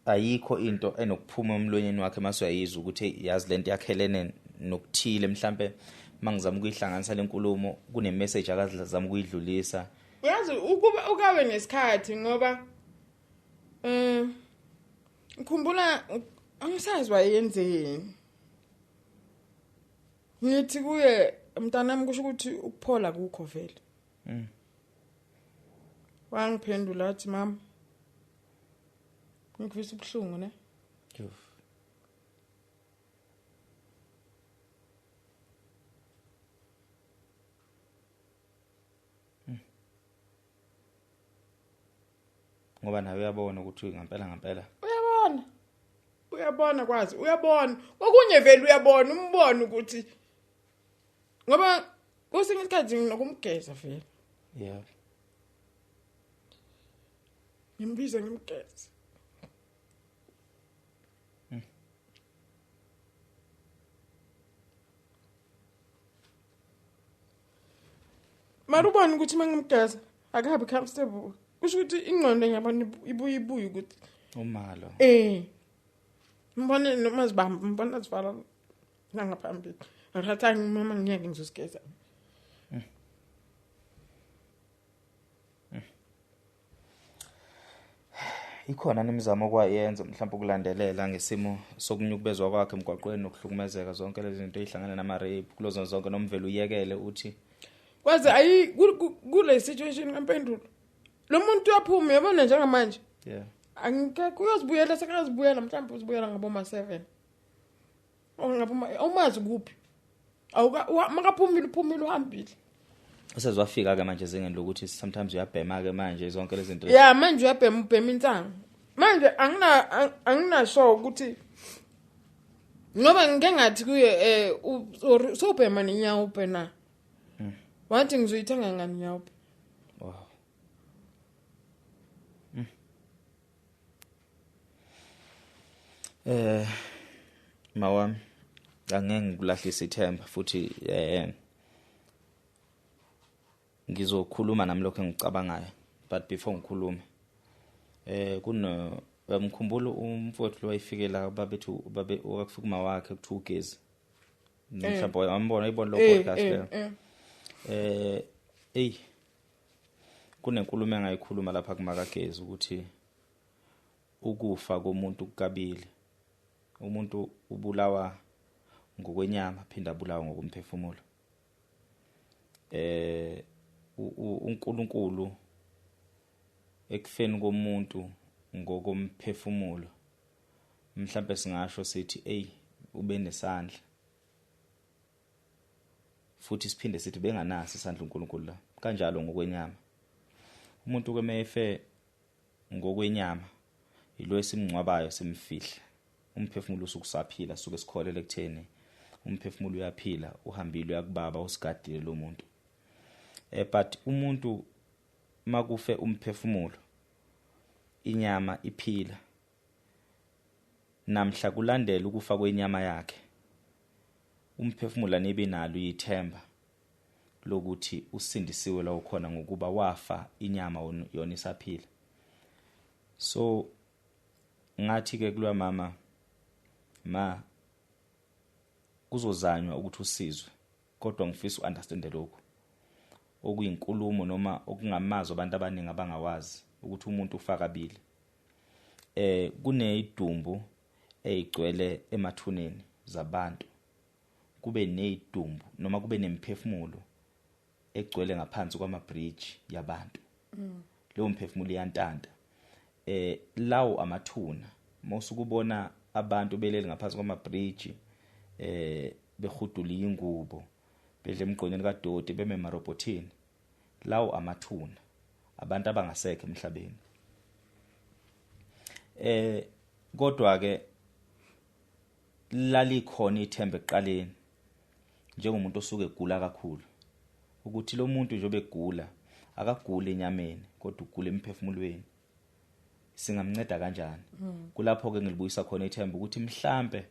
Speaker 2: ayikho into enokuphuma emlonyeni wakhe mase uyayizwa ukuthi yazi lento yakhelene nokuthile mhlambe mangizama ukuyihlanganisa lenkulumo kune message akazama ukuyidlulisa
Speaker 1: uyazi ukuba ukawe nesikhathi ngoba ngikhumbula angisazi wayenzeni ngithi kuye mntanami kusho ukuthi ukuphola kukho vele wangiphendula athi mama ngikuvisa ubuhlungu ne
Speaker 2: ngoba nawe uyabona ukuthi ngempela
Speaker 1: uyabona kwazi uyabona okunye vele uyabona umbona ukuthi ngoba kusinga isikhathi nginokumgeza vele ngimbiza ngimgeza marubona ukuthi mangimgeza akabe comfortable kusho ukuthi ingqondo ngiyabona ibuye ukuthi
Speaker 2: umalo
Speaker 1: mbone noma zibamba mbona zivala nangaphambili ngithatha mama ngiyeke ngizosigeza
Speaker 2: ikhona nemizamo kwayenza mhlawumbe ukulandelela ngesimo sokunyukubezwa kwakhe emgwaqweni nokuhlukumezeka zonke lezi zinto ezihlangana nama rape kulozo zonke nomvelo uyekele uthi
Speaker 1: kwaze ayi kule situation ngempendulo lo muntu uyaphuma yabona njengamanje angeke uyozibuyela sekazibuyela mhlawumbe uzibuyela ngaboma 7 ngaboma awumazi kuphi makaphumile uphumile uhambile
Speaker 2: usezwafika ke manje ezingeni lokuthi sometimes uyabhema ke manje zonke lezi zinto
Speaker 1: manje uyabhema insanga manje anginasho ukuthi ngoba ngike ngathi kuye sobhema nenyawo upena wathi ngizoyithenga ngani nyawo
Speaker 2: mawami angeke ngikulahlise ithemba futhi ngizokhuluma nami lokho engicabangayo but before ngikhulume mkhumbulo umfowethu lo wayefike la babethu wakufika wakhe kuthi ugezi mhlawumbe wambona ibona lo podcast kunenkulumo engayikhuluma lapha kumakagezi ukuthi ukufa komuntu kukabili umuntu ubulawa ngokwenyama phinda abulawa ngokumphefumulo uNkulunkulu ekufeni komuntu ngokomphefumulo mhlawumbe singasho sithi ube nesandla futhi siphinde sithi benganasi isandla uNkulunkulu la kanjalo ngokwenyama umuntu ke mefe ngokwenyama ilo esimngcwabayo simfihla umphefumulo usukusaphila suke sikholele kutheni umphefumulo uyaphila uhambile uyakubaba usigadile lo muntu but umuntu makufe umphefumulo inyama iphila namhla kulandela ukufa kwenyama yakhe umphefumulo nibe nalo yithemba lokuthi usindisiwe la ukhona ngokuba wafa inyama yona isaphila so ngathi ke kulwa mama kuzozanywa ukuthi usizwe kodwa ngifisa uunderstand lokho okuyinkulumo noma okungamazo abantu abaningi abangawazi ukuthi umuntu ufaka kabili kunezidumbu ezigcwele emathuneni zabantu kube nezidumbu noma kube nemphefumulo egcwele ngaphansi kwama-bridge yabantu leyo mphefumulo iyantanta lawo amathuna mawusukubona abantu belele ngaphansi kwama-bridge behudula ingubo bedle emgqonyeni kadoti beme marobotini lawo amathuna abantu abangasekho emhlabeni kodwa ke lalikhona ithemba eqaleni njengomuntu osuke egula kakhulu ukuthi lo muntu njobe egula akagule enyameni kodwa ugula emphefumulweni singamnceda kanjani kulapho ke ngilibuyisa khona ithemba ukuthi mhlambe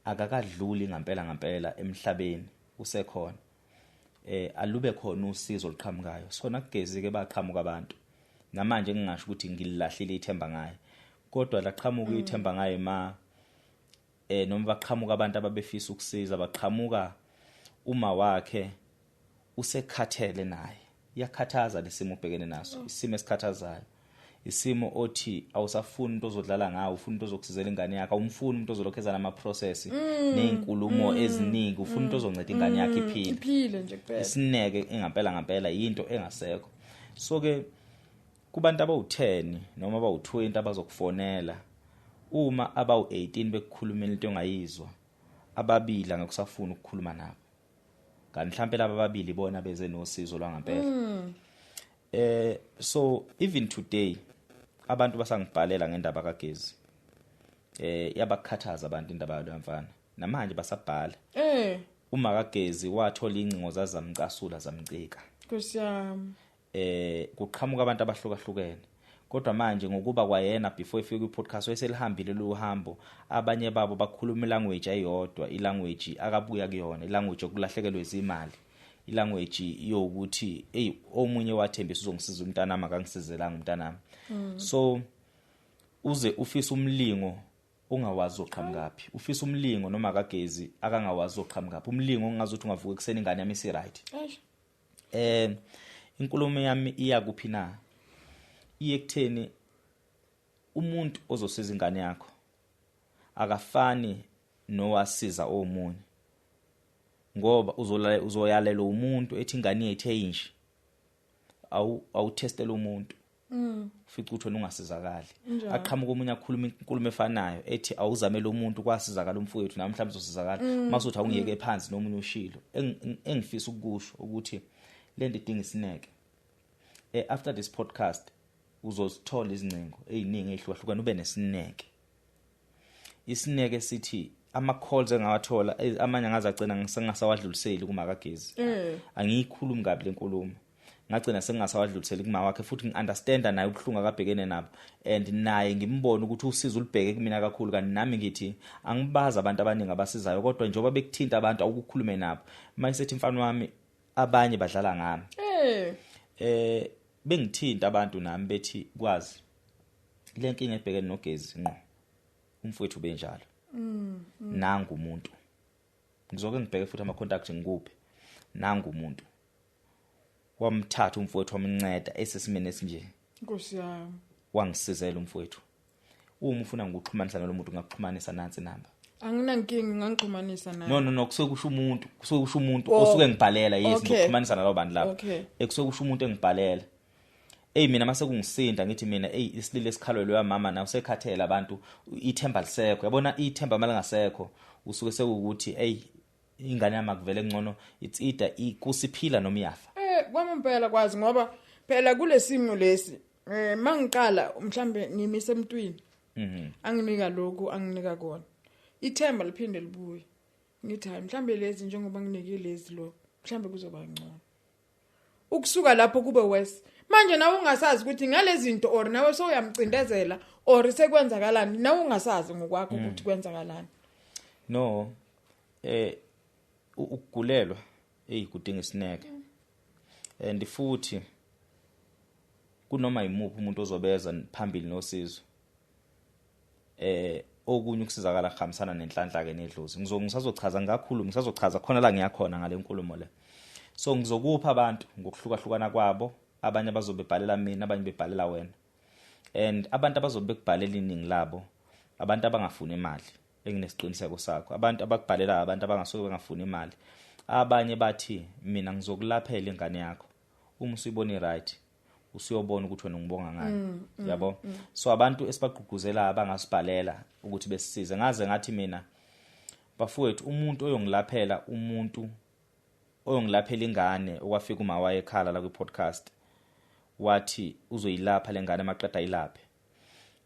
Speaker 2: akakadluli ngampela emhlabeni usekhona alube khona usizo liqhamukayo sona kugezi ke baqhamuka abantu namanje ngingasho ukuthi ngililahlile ithemba ngaye kodwa laqhamuka ithemba ngaye noma baqhamuka abantu ababefisa ukusiza baqhamuka uma wakhe usekhathele naye iyakhathaza lesimo ubhekene naso isimo esikhathazayo isimo othi awusafuni into ozodlala ngawo ufuna into ozokusizela ingane yakhe awumfuni umuntu ozolokheza nama process nezinkulumo eziningi ufuna into ozonceda ingane yakhe
Speaker 1: iphile nje kuphela
Speaker 2: isineke ngampela into engasekho so ke kubantu abawu10 noma abawu20 abazokufonela uma abawu18 bekukhulumela into ongayizwa ababili angakusafuna ukukhuluma nabo kanti mhlambe laba ababili bona beze nosizo lwangampela so even today abantu basangibhalela ngendaba kaGezi yabakhathaza abantu indaba yalomfana namanje basabhala uma kaGezi wathola incingo zazamcasula zamcika
Speaker 1: kusiyami
Speaker 2: kuqhamuka abantu abahlukahlukene kodwa manje ngokuba kwayena before ifike ku-podcast wayeselihambile lo hambo abanye babo bakhuluma ilanguage eyodwa ilanguage akabuya kuyona ilanguage yokulahlekelwa izimali ilanguage yokuthi omunye wathembisa uzongisiza umntanami akangisizelanga umntanami so uze ufisa umlingo ungawazi oqhamukaphi ufisa umlingo noma kaGezi akangawazi oqhamukaphi umlingo ongazuthi ungavuka ekseni ingane yami isi right inkulumo yami iya kuphi na iye kutheni umuntu ozosiza ingane yakho akafani nowasiza omunye ngoba uzoyalela umuntu ethi ingane yethu eyinje awuthestela umuntu ufica ukuthi wena ungasizakali aqhamuka omunye akhuluma inkulumo efanayo ethi awuzamela umuntu kwasizakala umfowethu namhlanje uzosizakala masuthi awungiyeke phansi nomunye ushilo engifisa ukusho ukuthi lento idinga isineke after this podcast uzozithola izincingo eziningi ezihlukahlukene ube nesineke isineke sithi ama calls engawathola amanye ngazagcina ngisengasawadluliseli kuma kaGezi angiyikhulumi kabi lenkulumo ngagcina sengasawadluliseli kuma wakhe futhi ngiunderstanda naye ubuhlungu akabhekene nabo and naye ngimbona ukuthi usizo ulibheke kumina kakhulu kanti nami ngithi angibaza abantu abaningi abasizayo kodwa njengoba bekuthinta abantu awukukhulume nabo mayisethi mfana wami abanye badlala ngami bengithinta abantu nami bethi kwazi le nkinga ebhekene noGezi ngqo umfowethu benjalo nangu umuntu ngizoke ngibheke futhi ama contact ngikuphi nangu umuntu wamthatha umfowethu wamnceda esesimene esinje
Speaker 1: Nkosi yami
Speaker 2: wangisizela umfowethu uma ufuna ngokuxhumanisa nalo muntu ngakuxhumanisa nansi namba
Speaker 1: anginankingi ngangixhumanisa naye
Speaker 2: no kusuke kusho umuntu osuke ngibhalela ngokuxhumanisa nalo bantu lapho ekusuke kusho umuntu engibhalela mina mase kungisinda ngithi mina isilile esikhalwe lo mama na usekhathela abantu ithemba lisekho yabona ithemba malingasekho usuke sekukuthi ingane yami akuvele ngcono it's either kusiphila noma iyafa
Speaker 1: kwamempela kwazi ngoba phela kulesimo lesi mangiqala mhlambe ngimise emntwini anginika lokhu anginika kona ithemba liphinde libuye ngithi hayi mhlambe lezi njengoba nginike lezi lo mhlambe kuzoba ngcono ukusuka lapho kube worse manje nawe ungasazi ukuthi ngalezi zinto or nawe soyamcindezela or sekwenzakalani nawe ungasazi ngokwakho ukuthi kwenzakalani
Speaker 2: no ukugulelwa kudinga isineke and futhi kunoma imuphi umuntu ozobeza phambili nosizo okunye ukusizakala kuhambisana nenhlanhla ke nedlozi ngisazochaza ngakhulu ngisazochaza khona la ngiyakhona ngale nkulumo le so ngizokupha abantu ngokuhlukahlukana kwabo abanye bazobebhalela mina abanye bebhalela wena and abantu abazobe bekubhalela iningi labo abantu abangafuni imali enginesiqiniseko sakho abantu abakubhalela abantu abangasoke bengafuni imali abanye bathi mina ngizokulaphela ingane yakho uma usuyibona right usiyobona ukuthi wena ngibonga ngani yabo so abantu esibagqugquzela abangasibhalela ukuthi besisize ngaze ngathi mina bafowethu umuntu oyongilaphela umuntu oyongilaphela ingane okwafika uma waye ekhala la ku-podcast wathi uzoyilapha lengane maqeda ilaphe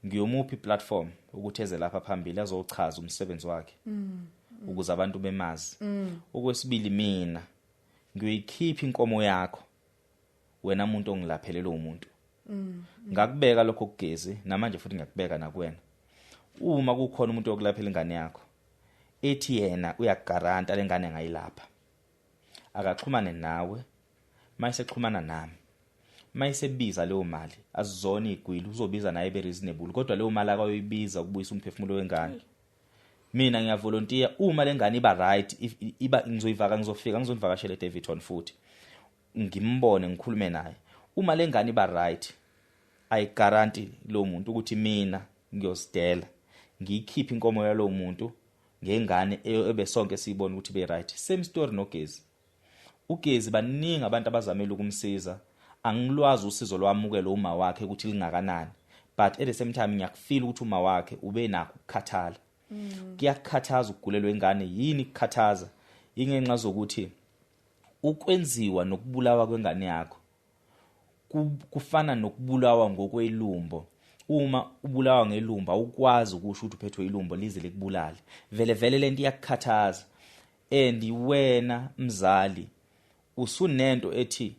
Speaker 2: ngiyomuphi platform ukuthi eze lapha phambili azochaza umsebenzi wakhe ukuze abantu bemazi okwesibili mina ngiyoyikhipha inkomo yakho wena umuntu ongilaphelele umuntu ngakubeka lokho kugezi namanje futhi ngiyakubeka nakuwena uma kukhona umuntu okulaphela ingane yakho ethi yena uyagaranta lengane ngayilapha akaxhumane nawe mayisexhumana nami mayisebiza leyo mali azizona igwili uzobiza naye be reasonable kodwa leyo mali akayoyibiza ukubuyisa umphefumulo wengane mina ngiyavolunteer uma lengane iba right iba ngizonivakashela eDavidton futhi ngimbone ngikhulume naye uma lengane iba right I guarantee lo muntu ukuthi mina ngiyosidela ngiyikhipha inkomo yalo muntu ngengane ebesonke siyibona ukuthi be right same story noGezi uGezi baningi abantu abazamela ukumsiza angilwazi usizo lwamukelo uma wakhe ukuthi lingakanani but at the same time ngiyakufeel ukuthi uma wakhe ube nakho ukukhathala kuyakhathaza ukugulelwa ingane yini ukukhathaza ingenxa zokuthi ukwenziwa nokubulawa kwengane yakho kufana nokubulawa ngokwelumbo uma ubulawa ngelumba ukwazi ukusho ukuthi uphethwe ilumbo lize likubulale vele lento iyakukhathaza and wena mzali usunento ethi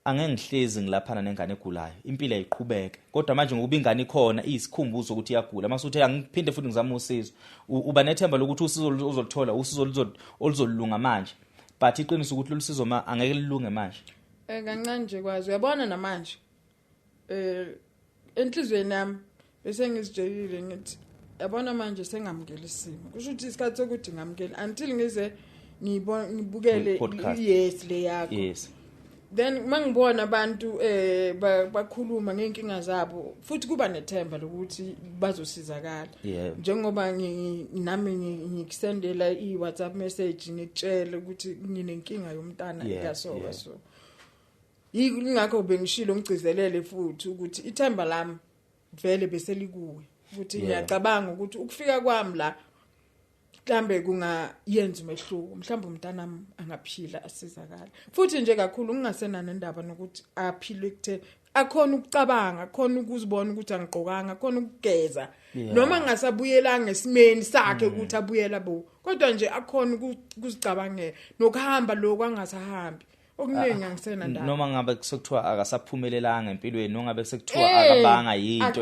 Speaker 2: angeke ngihlezi ngilaphana nengane egulayo impilo ayiqhubeke kodwa manje ngokuba ingane ikhona isikhumbuzo ukuthi iyagula mase uthi angiphinde futhi ngizama usizo uba nethemba lokuthi usizo uzolithola usizo oluzolunga manje but iqiniso ukuthi lolusizo angeke lilunge manje
Speaker 1: kancane nje kwazi uyabona namanje enhlizweni yami bese ngizijeyile ngithi yabona manje sengamukela isimo kusho ukuthi isikhathi sokuthi ngamukela until ngize ngibukele yes le yakho
Speaker 2: yes
Speaker 1: then mangibona abantu bakhuluma ngenkinga zabo futhi kuba nethemba lokuthi bazosizakala njengoba nami ngikusendela iWhatsApp message ngitshela ukuthi nginenkinga yomntana ekasoka so ingakho bengishilo ngicizelele futhi ukuthi ithemba lami vele bese likuwe futhi ngiyacabanga ukuthi ukufika kwami la mhlambe kungayenza umehluko mhlambe umntanami angaphila asizakala futhi nje kakhulu ngingasena nendaba nokuthi aphile kutheni akhona ukucabanga akhona ukuzibona ukuthi angigqokanga akhona ukugeza noma ngasabuyelanga esimeni sakhe ukuthi abuyela bo kodwa nje akhona ukuzicabangela nokuhamba lokho angasahambi okuningi angisena ndaba
Speaker 2: noma ngabe sekuthiwa akasaphumelelanga empilweni nongabe sekuthiwa akabanga yinto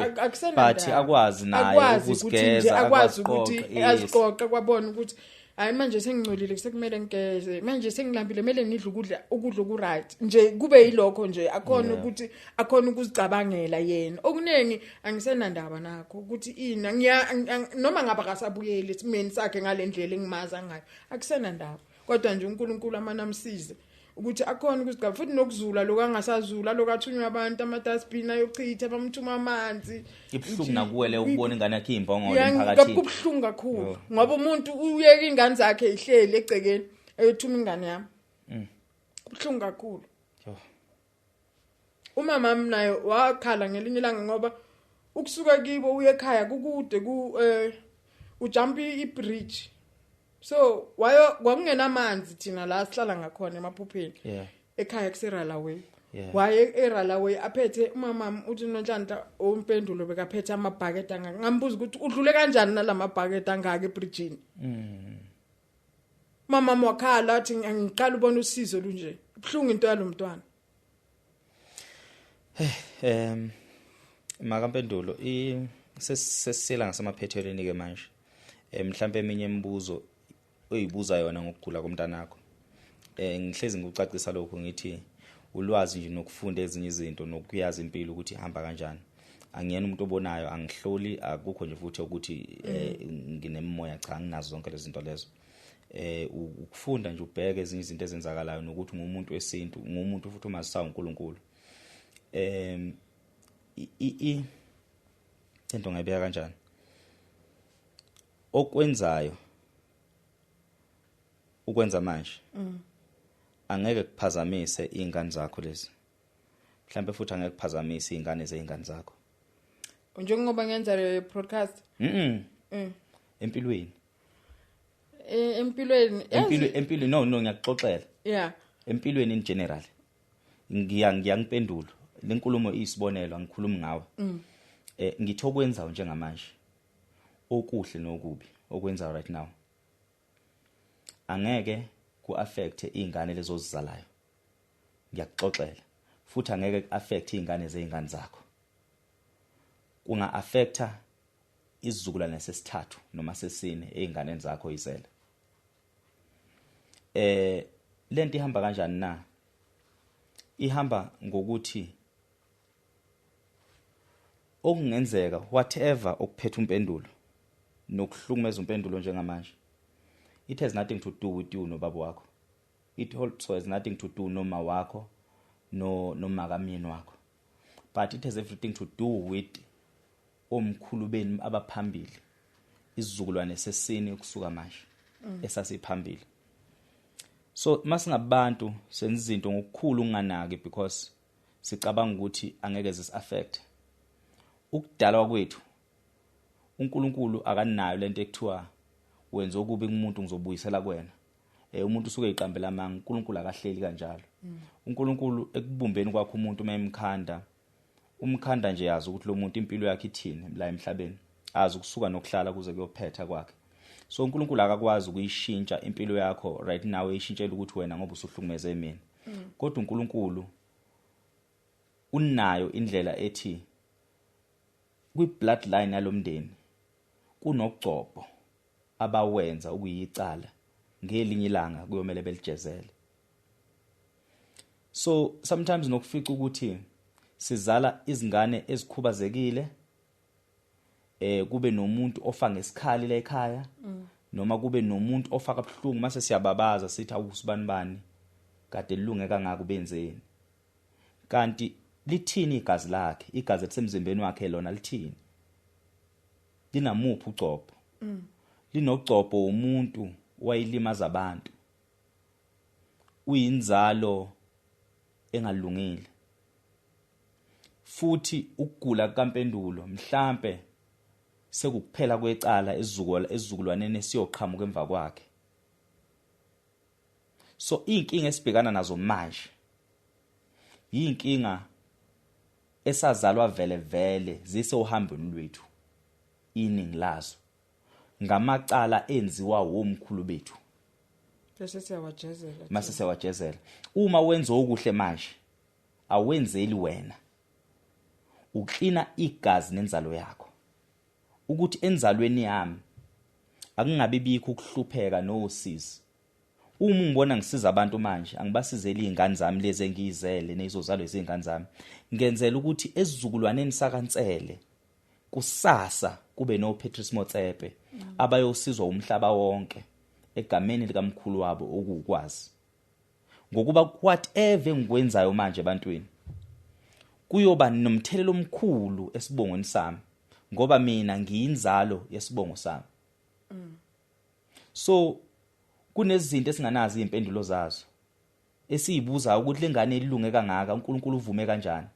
Speaker 2: but akwazi naye ukuzigeza
Speaker 1: akwazi ukuthi aziqoqa kwabona ukuthi hayi manje sengingcolile sekumele ngigeze manje sengilambile kumele ngidle ukudla okuright nje kube yilokho nje akhona ukuthi akhona ukuzicabangela yena okuningi angisena ndaba nakho ukuthi ina noma ngaba kasabuyeli esimeni sakhe ngalendlela engimaza ngayo akusena ndaba kodwa nje uNkulunkulu amanamsize ukuthi akhona ukuzigaba futhi nokuzula lokangasazula lokathunywa abantu amadustbin ayochitha bamthuma amanzi
Speaker 2: ibhlungu nakuwele ukubona ingane yakhe imbongo emphakathini
Speaker 1: kubhlungu kakhulu ngoba umuntu uyeka ingane zakhe ihleli egcekeni eyothuma ingane yami kubhlungu kakhulu umama naye wakhala ngelinye ilanga ngoba ukusuka kibo uye ekhaya kukude ujump ibridge so kwakungena amanzi thina la sihlala ngakhona emaphupheni ekhaya kuserala way
Speaker 2: Yeah.
Speaker 1: waye eralawe aphethe umama uthi noNhlanhla ompendulo bekaphethe amabhaketi angaka ngambuza ukuthi udlule kanjani nalamabhaketi angaka eBridgini mama wakhala athi ngiqala ubona usizo lunje ibhlungu into yalomntwana
Speaker 2: makampendulo sesisela ngasemaphethelweni ke manje mhlambe eminye imibuzo oyibuza yona ngokugula komntanakho ngihlezi ngikucacisa lokho ngithi ulwazi nje nokufunda ezinye izinto nokuyazi impilo ukuthi ihamba kanjani angiyena umuntu obonayo angihloli akukho nje futhi ukuthi nginemoya cha nginazo zonke lezi zinto lezo ukufunda nje ubheke ezinye izinto ezenzakalayo nokuthi ngumuntu wesintu ngumuntu futhi umazisayo uNkulunkulu into ngayibeka kanjani okwenzayo ukwenza manje angeke kuphazamise izingane zakho lezi mhlambe futhi angeke kuphazamise izingane zeingane zakho
Speaker 1: njengoba ngenza le broadcast
Speaker 2: empilweni
Speaker 1: empilweni
Speaker 2: no ngiyakuxoxela
Speaker 1: yeah
Speaker 2: empilweni in general ngiyangiphendula lenkulumo isibonelo angikhulumi ngawe ngithi okwenzayo njengamanje okuhle nokubi okwenza right now angeke ku-affect izingane lezo zizalayo ngiyakuxoxela futhi angeke ku-affect izingane zeingane zakho kunga-affecta isizukulwane sesithathu noma sesine einganeni zakho izela lento ihamba kanjani na ihamba ngokuthi okungenzeka whatever okuphethe umpendulo nokuhlukumeza umpendulo njengamanje it has nothing to do with you nobaba wakho it also has nothing to do noma wakho noma kamyeni wakho but it has everything to do with omkhulu beni abaphambili isizukulwane sesine kusuka manje esasiphambili so masingabantu senza izinto ngokukhulu unganaki because sicabanga ukuthi angeke zisi-affect ukudalwa kwethu uNkulunkulu akanayo lento ekuthiwa wenza okubi kumuntu ngizobuyisela kuwena umuntu usuke eyiqambela amanga uNkulunkulu akahleli kanjalo uNkulunkulu ekubumbeni kwakhe umuntu mayemkhanda umkhanda nje yazi ukuthi lo muntu impilo yakhe ithini la emhlabeni azi ukusuka nokuhlala kuze kuyophetha kwakhe so uNkulunkulu akakwazi ukuyishintsha impilo yakho right now eyishintshela ukuthi wena ngoba usuhlukumeze mina kodwa uNkulunkulu unayo indlela ethi kwi bloodline yalomndeni kunogcobo abawenza ukuyicala ngelinye ilanga kuyomela belijezele so sometimes nokufica ukuthi sizala izingane ezikhubazekile kube nomuntu ofa ngesikhali la ekhaya noma kube nomuntu ofaka abhlungu mase siyababaza sithi awusibani bani kade lilunge kangaka ubenzeni kanti lithini igazi lakhe igazi elisemzimbeni wakhe lona lithini linamuphi ucopho linogcobo umuntu wayilimaza abantu uyinzalo engalungile futhi ukugula kaMpendulo mhlambe sekukuphela kwecala ezizukulwaneni esiyoqhamuka emva kwakhe so inkinga esibhekana nazo manje yinkinga esazalwa vele zise uhambweni lwethu iningi lazo ngamacala enziwa womkhulu bethu
Speaker 1: bese siyawajezela
Speaker 2: mase siyawajezela uma wenza okuhle manje awenzeli wena uklina igazi nenzalo yakho ukuthi enzalweni yami akungabe bikho ukuhlupheka nosizi uma ngibona ngisiza abantu manje angibasizeli izingane zami lezi engiyizele nezozalwe izingane zami ngenzela ukuthi esizukulwaneni sakantsele kusasa kube no Patrice Motsepe abayosizwa umhlaba wonke egameni likamkhulu wabo okukwazi ngokuba whatever engikwenzayo manje ebantwini kuyoba nomthelelo omkhulu esibongweni sami ngoba mina ngiyinzalo yesibongo sami so kunezinto esinganazi impendulo zazo esiyibuza ukuthi lengane ilunge kangaka uNkulunkulu uvume kanjani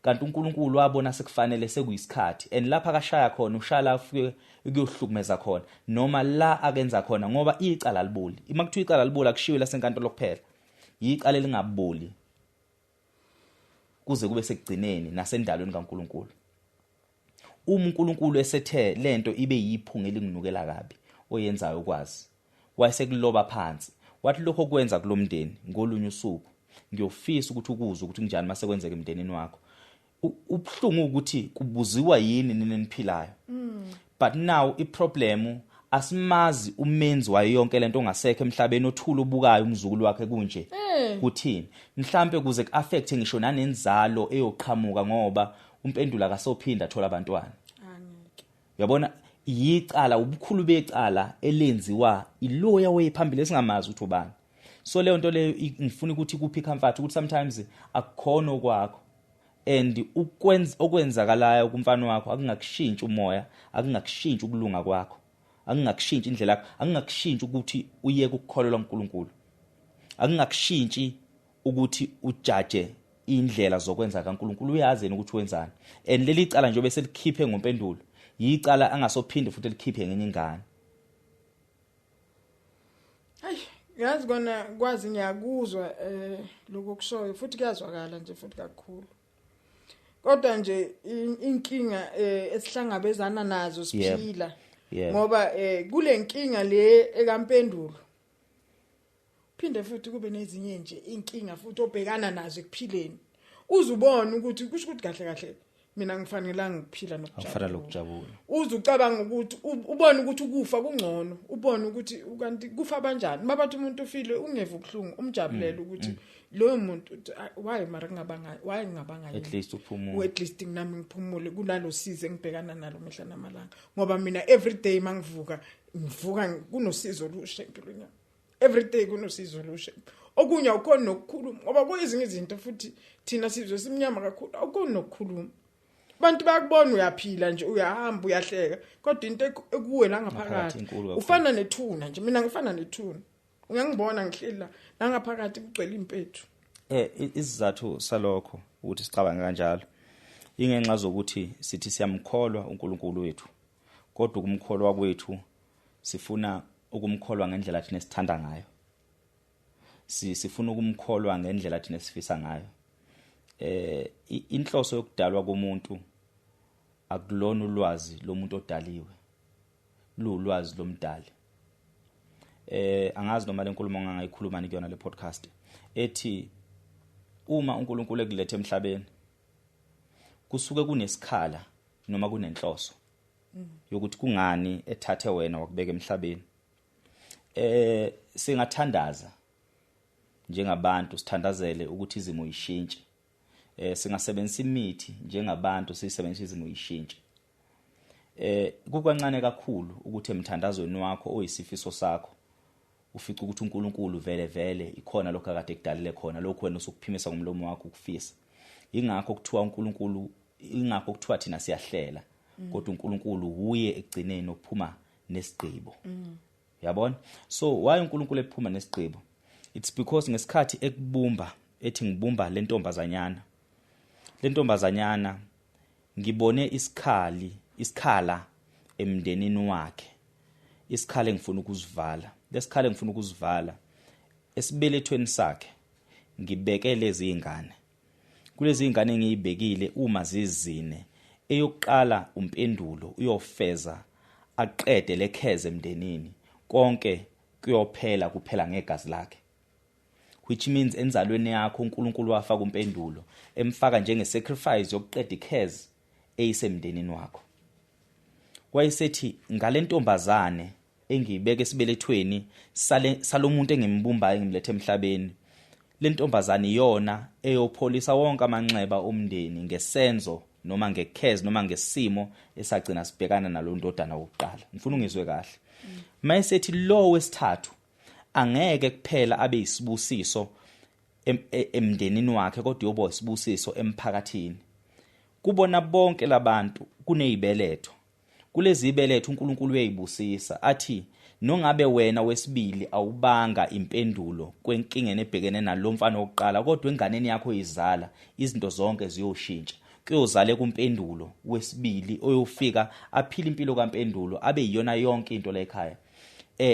Speaker 2: kanti uNkulunkulu wabona sekufanele sekuyisikhathi and lapha akashaya khona ushala afike ukuyohlukumeza khona noma la akenza khona ngoba icala libuli ima kuthiwa icala libuli akushiwe la senkantolo kuphela icala lingabuli kuze kube sekugcineni nasendalweni kaNkuluNkulu. Uma uNkulunkulu esethe lento ibe yiphunga elinginukela kabi oyenzayo ukwazi, wayesekuloba phansi wathi lokho kwenza kulomndeni ngolunye usuku ngiyofisa ukuthi ukuzwe ukuthi kunjani mase kwenzeke emndenini wakho. Ubhlungu ukuthi kubuziwa yini nini niphilayo. But now iproblem asimazi umenzi wayo yonke lento ongasekho emhlabeni othula ubukayo umzukulu wakhe kunje kuthini. Mhlambe kuze kuaffect ngisho nanenzalo eyoqhamuka ngoba umpendula akasophinda athola abantwana. Uyabona yicala ubukhulu becala elenziwa iloya wephambili esingamazi ukuthi ubani. So leyo nto leyo ngifuna ukuthi kuphi comfort ukuthi sometimes akukhona okwakho and okwenzakalayo kumfana wakho akungakushintsha umoya, akungakushintsha ukulunga kwakho, akungakushintsha indlela yakho, akungakushintsha ukuthi uyeke ukukholelwa uNkulunkulu, akungakushintshi ukuthi ujaje indlela zokwenza kaNkulunkulu. Uyazeni ukuthi wenzani and leli cala nje bese likhiphe ngompendulo yicala angasophinde futhi likhiphe ngenye ingane.
Speaker 1: Hayi yazi kona kwazi ngiyakuzwa lokho kushoyo futhi kuyazwakala nje futhi kakhulu. Kodwa nje inkinga esihlangabezana nazo siphila ngoba kule nkinga le ekampendulo phinde futhi kube nezinye nje inkinga futhi obhekana nazo ekuphileni. Uzubona ukuthi kusho ukuthi kahle kahle mina ngifanelanga ukuphila
Speaker 2: nokujabula.
Speaker 1: Uzucabanga ukuthi ubone ukuthi ukufa kungcono, ubone ukuthi kanti kufa kanjani. Mabathi umuntu ufile ungeva ukuhlungu umjabulele ukuthi loyo muntu why mara ngingabanga
Speaker 2: at least uphumule.
Speaker 1: At least nami ngiphumule kunalo size engibhekana nalo mihla namalanga ngoba mina every day mangivuka kunosizo lushe empilweni yami. Every day kunosizo lushe. Okunye ukhona nokukhuluma ngoba kuyizinga izinto futhi thina sizwe simnyama kakhulu akukho nokukhuluma. Abantu bayakubona uyaphila nje uyahamba uyahleka kodwa into ekuwe la ngaphakathi ufana nethuna nje. Mina ngifana nethuna, uyangibona ngihlila la ngaphakathi kugcwele impethu.
Speaker 2: Isizathu salokho ukuthi sicabanga kanjalo ingenxa zokuthi sithi siyamkholwa uNkulunkulu wethu kodwa ukumkholwa kwethu sifuna ukumkholwa ngendlela thina sithanda ngayo, sifuna ukumkholwa ngendlela thina sifisa ngayo. Inhloso yokudalwa komuntu akulona ulwazi lomuntu odaliwe, lulwazi lomdali. Angazi noma le nkulumo ngangayikhuluma nikuyona le podcast ethi uma uNkulunkulu ekulethe emhlabeni kusuke kunesikhala noma kunenhloso yokuthi kungani ethathe wena wakubeka emhlabeni. Singathandaza njengabantu sithandazele ukuthi izimo yishintshe. Singasebenzisa imithi njengabantu sisebenzisa izimo yishintshe. Kukancane kakhulu ukuthi emthandazweni wakho oyisifiso sakho ufica ukuthi uNkulunkulu vele ikhona lokho akade ekudalile khona lokho wena usukuphimisa ngomlomo wakho ukufisa. Ingakho kuthiwa uNkulunkulu, ingakho kuthiwa thina siyahlela kodwa uNkulunkulu uye ekugcineni ophuma nesigqibo. Yabona? So why uNkulunkulu ephuma nesigqibo? It's because ngesikhathi ekubumba ethi ngibumba le ntombazanyana ngibone isikhala emndenini wakhe. Isikhala engifuna ukusivala. Lesikhala engifuna ukusivala esibelethweni sakhe ngibeke lezi ingane. Kulezi ingane engiyibekile uma zizine eyokuqala umpendulo uyofeza aqede lekheze emndenini konke kuyophela kuphela ngegazi lakhe. Which means enzalweni yakho uNkulunkulu wafaka umpendulo emfaka njenge sacrifice yokuqeda ikheze eyisemndenini wakho. Wayesethi ngale ntombazane engiyibeka esibelethweni salomuntu engimbumbayo engimlethe emhlabeni, le ntombazane iyona eyopholisa wonke amanxeba omndeni ngesenzo noma ngekheze noma ngesimo esagcina sibhekana nalo ndodana wokuqala. Ngifuna ungizwe kahle. Mayesethi lo wesithathu angeke kuphela abe isibusiso emndenini wakhe kodwa yobo isibusiso emphakathini. Kubona bonke labantu kunezibeletho. Kulezi zibeletho uNkulunkulu uyayibusisa athi nongabe wena wesibili awubanga impendulo kwenkinga nebhekene nalo mfana wokuqala kodwa enganeni yakho izala izinto zonke ziyoshintsha. Kuyozale kumpendulo wesibili oyofika aphila impilo kaMpendulo abe yiyona yonke into la ekhaya.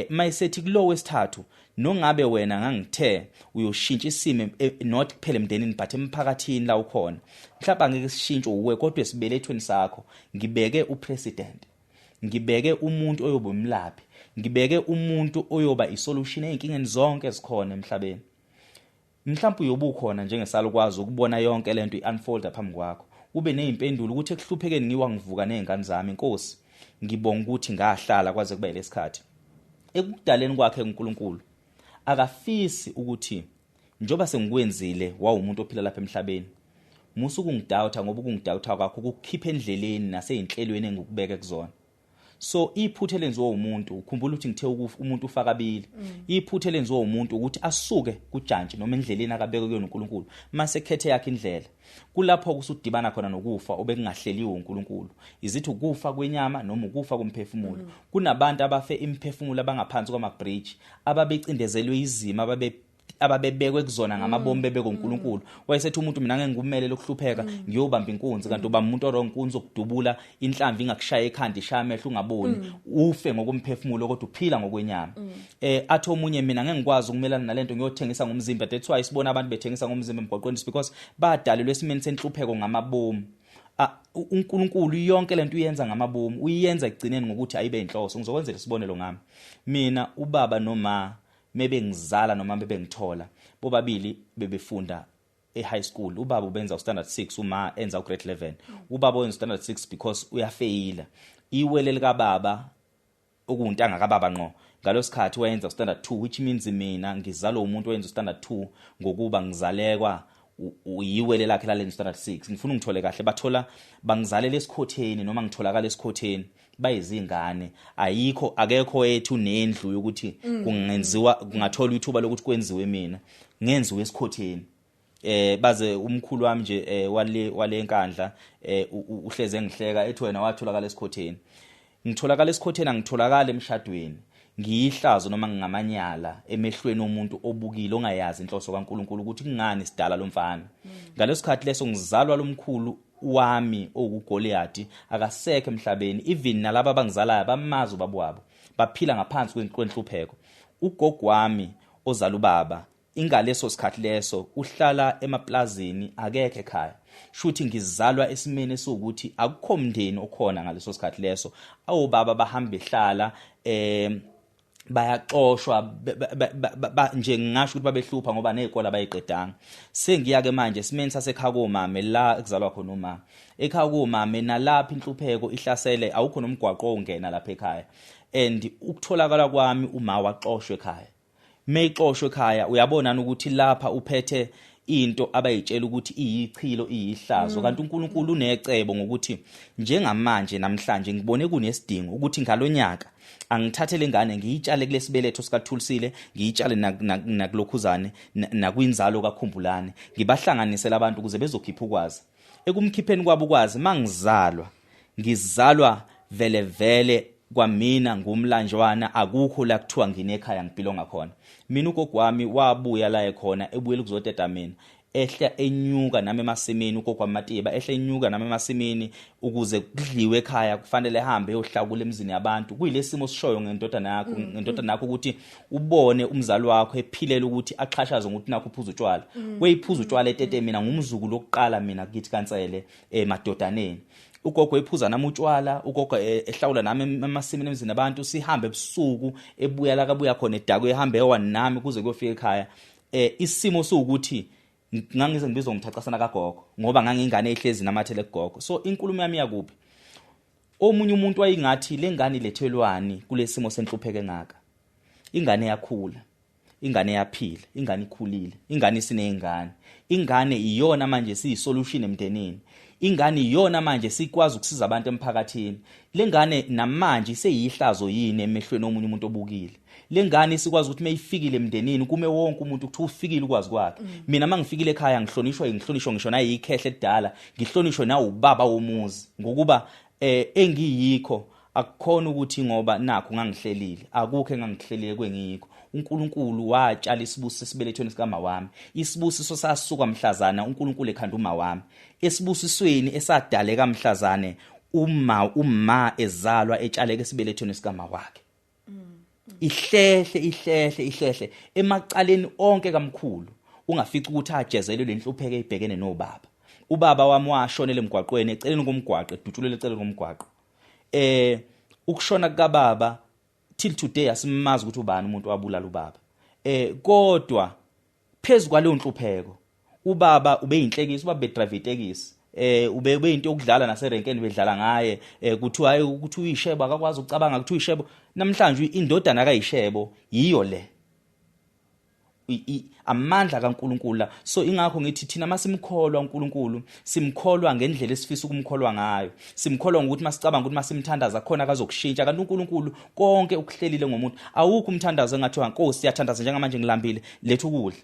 Speaker 2: mayisethi kulo wesithathu nongabe wena ngangithe uyoshintsha isimo not kuphela emndenini but emphakathini la ukhona mhlawumbe angeke sishintshe uwe kodwa esibelethweni sakho ngibeke upresident ngibeke umuntu oyoba umlaphi ngibeke umuntu oyoba isolution ezinkingeni zonke ezikhona emhlabeni mhlawumbe uyoba ukhona njengesalukwazi ukubona yonke lento iunfold phambi kwakho ube nezimpendulo ukuthi ekuhluphekeni ngiwa ngivuka nezingane zami inkosi ngibonga ukuthi ngahlala kwaze kube lesikhathi ekudaleni kwakhe uNkulunkulu akafisi ukuthi njoba sengikwenzile wawumuntu ophila lapha emhlabeni musuku ngidoubt ngoba ukungidoubt kwakho ukukhipha endleleni naseyinhlelweni engikubeke kuzona so iphuthe lenziwa umuntu ukhumbula ukuthi ngithe umuntu ufaka abili iphuthe lenziwa umuntu ukuthi asuke kujantshi noma endleleni akabeke kuyona uNkulunkulu mase khethe yakhe indlela kulapho kusudibana khona nokufa obekungahleliwe uNkulunkulu izithi ukufa kwenyama noma ukufa komphefumulo kunabantu abafe imphefumulo abangaphansi kwamabridge ababecindezelwe izima ababebekwe kuzona ngamabomu bebeko uNkulunkulu wayesethi umuntu mina ngeke ngumele lokuhlupheka ngiyobamba inkunzi kanti uba umuntu oronke inkunzi okudubula inhlamvu ingakushaya ekhanda ishaya amehlo ungaboni ufe ngokomphefumulo kodwa uphila ngokwenyama athi omunye mina ngeke ngikwazi ukumelana nalento ngiyothengisa ngomzimba that's why sibona abantu bethengisa ngomzimba emgwaqweni because badalelwe esimeni senhlupheko ngamabomu uNkulunkulu yonke lento uyenza ngamabomu uyenza egcineni ngokuthi ayibe inhloso ngizokwenzela isibonelo ngami mina ubaba noma maybe ngizala noma maybe ngithola bobabili bebefunda high school ubaba ubenza standard 6 uma enza grade 11 ubaba wenza standard 6 because uyafeyila iwele lika baba okuntanga kababa ngqo ngalosikhathi wayenza standard 2 which means mina ngizalo umuntu oyenza standard 2 ngokuba ngizalekwa uyiwele lakhe la standard 6 ngifuna ngithole kahle bathola bangizalela esikhotheni noma ngitholakala esikhotheni bayizingane ayikho akekho ethu nendlu yokuthi kungenziwa kungathola ithuba lokuthi kwenziwe mina ngenziwe esikhotheni baze umkhulu wami nje wale enkandla uhleze ngihleka ethi wena watholakala esikhotheni ngitholakala esikhotheni angitholakala emshadweni ngiyihlazo noma ngingamanyala emehlweni omuntu obukile ongayazi inhloso kaNkulunkulu ukuthi kungani sidala lo mfana ngalesikhathi leso ngizalwa lomkhulu wami okuGoliath akasekho emhlabeni even nalabo abangizalayo bamazi ubaba wabo baphila ngaphansi kwenhlupheko ugogo wami ozala ubaba ingaleso sikhathi leso uhlala emaplazini akekho ekhaya shuthi ngizalwa esimene esokuthi akukho mndeni okhona ngaleso sikhathi leso awubaba bahamba ehlala bayaxoshwa nje ngisho ukuthi babehlupha ngoba nezikole abayiqedanga sengiya ke manje esimeni sasekhaya komame la ekuzalwa khona uma ekhaya komame nalapha inhlupheko ihlasele awukho nomgwaqo ongena lapha ekhaya and ukutholakala kwami uma waxoshwe ekhaya meyixoshwe ekhaya uyabona ukuthi lapha uphethe into abayitshela ukuthi iyichilo iyihlazo kanti uNkulunkulu unecebo ngokuthi njengamanje namhlanje ngibone kunesidingo ukuthi ngalonyaka angithathe lengane ngiyitshale kulesibeletho sikaThulisile ngiyitshale nakulokhuzane nakwinzalo kaKhumbulane ngibahlanganisela abantu ukuze bezokhipha ukwazi ekumkhipheni kwabo ukwazi ngizalwa vele kwamina ngumlanjwana akukho la kuthiwa nginekhaya ngibhilonga khona mina ugogo wami wabuya la ekhona ebuyela kuzoteta mina ehla enyuka nami emasimini ugogo kwaMatiba ehla enyuka nami emasimini ukuze kudliwe ekhaya kufanele ehambe eyohlakula emzini yabantu kuyilesimo sishoyo ngentodana yakho ukuthi ubone umzali wakho ephilela ukuthi aqhashaze ukuthi nakho uphuza utshwala weyiphuza utshwala etete mina ngumzukulu lokuqala mina kithi kansele emadodaneni ugogo ephuza nami utshwala ugogo ehlawula nami emasimini emzini abantu sihambe ebusuku ebuya la kabuya khona edako ehambe ewani nami kuze kuyofika ekhaya isimo sokuthi ngangize ngibizwa ngomthacasana kagogo ngoba ngangingane ehlezi namathele kugogo so inkulumo yami yakuphi omunye umuntu wayingathi lengane lethelwani kulesimo senhlupheke ngaka ingane yakhula ingane yaphila ingane ikhulile ingane isinezingane ingane iyona manje siyisolution emndenini ingane iyona manje sikwazi ukusiza abantu emphakathini lengane namanje seyihlazo yini emehlweni omunye umuntu obukile lengane sikwazi ukuthi mayifikile emndenini kume wonke umuntu ukuthi ufikile ukwazi kwakhe mina mangifikile ekhaya ngihlonishwa ngisho naye ikhehle edala ngihlonishwe na ubaba womuzi ngokuba engiyikho akukhona ukuthi ngoba nakho ngangihlelile akukho engangihlelile kwengiyikho uNkulunkulu watshala isibusiso esibelethweni sikama wami isibusiso sasuka mhlazana uNkulunkulu ekhanda uma wami esibusisweni esadaleka mhlazane uma ezalwa etshaleke esibelethweni sikama wakhe ihlehle emacaleni onke kamkhulu ungafica ukuthi ajezelwe lenhlupheke ibhekene nobaba. Ubaba wami washonela emgwaqweni eceleni komgwaqo edutshulele eceleni komgwaqo. Ukushona kababa till today asimazi ukuthi ubani umuntu wabulala ubaba. Kodwa phezulu kwaleyo nhlupheko ubaba ubeyinhlekisi, ubaba bedrive itekisi. Ube into yokudlala naserenkeni bedlala ngaye kuthiwa hayi ukuthi uyishebo akakwazi ukucabanga ukuthi uyishebo. Namhlanje indodana kayishebo yiyo le amandla kaNkuluNkulu la. So ingakho ngithi thina masimkholwa uNkulunkulu simkholwa ngendlela esifisa ukumkholwa ngayo. Simkholwa ukuthi masicabanga ukuthi masimthandaza khona akazokushintsha. Kanti uNkulunkulu konke ukuhlelile ngomuntu. Awukho umthandazo engathiwa Nkosi siyathandaza njengamanje ngilambile letha ukudla.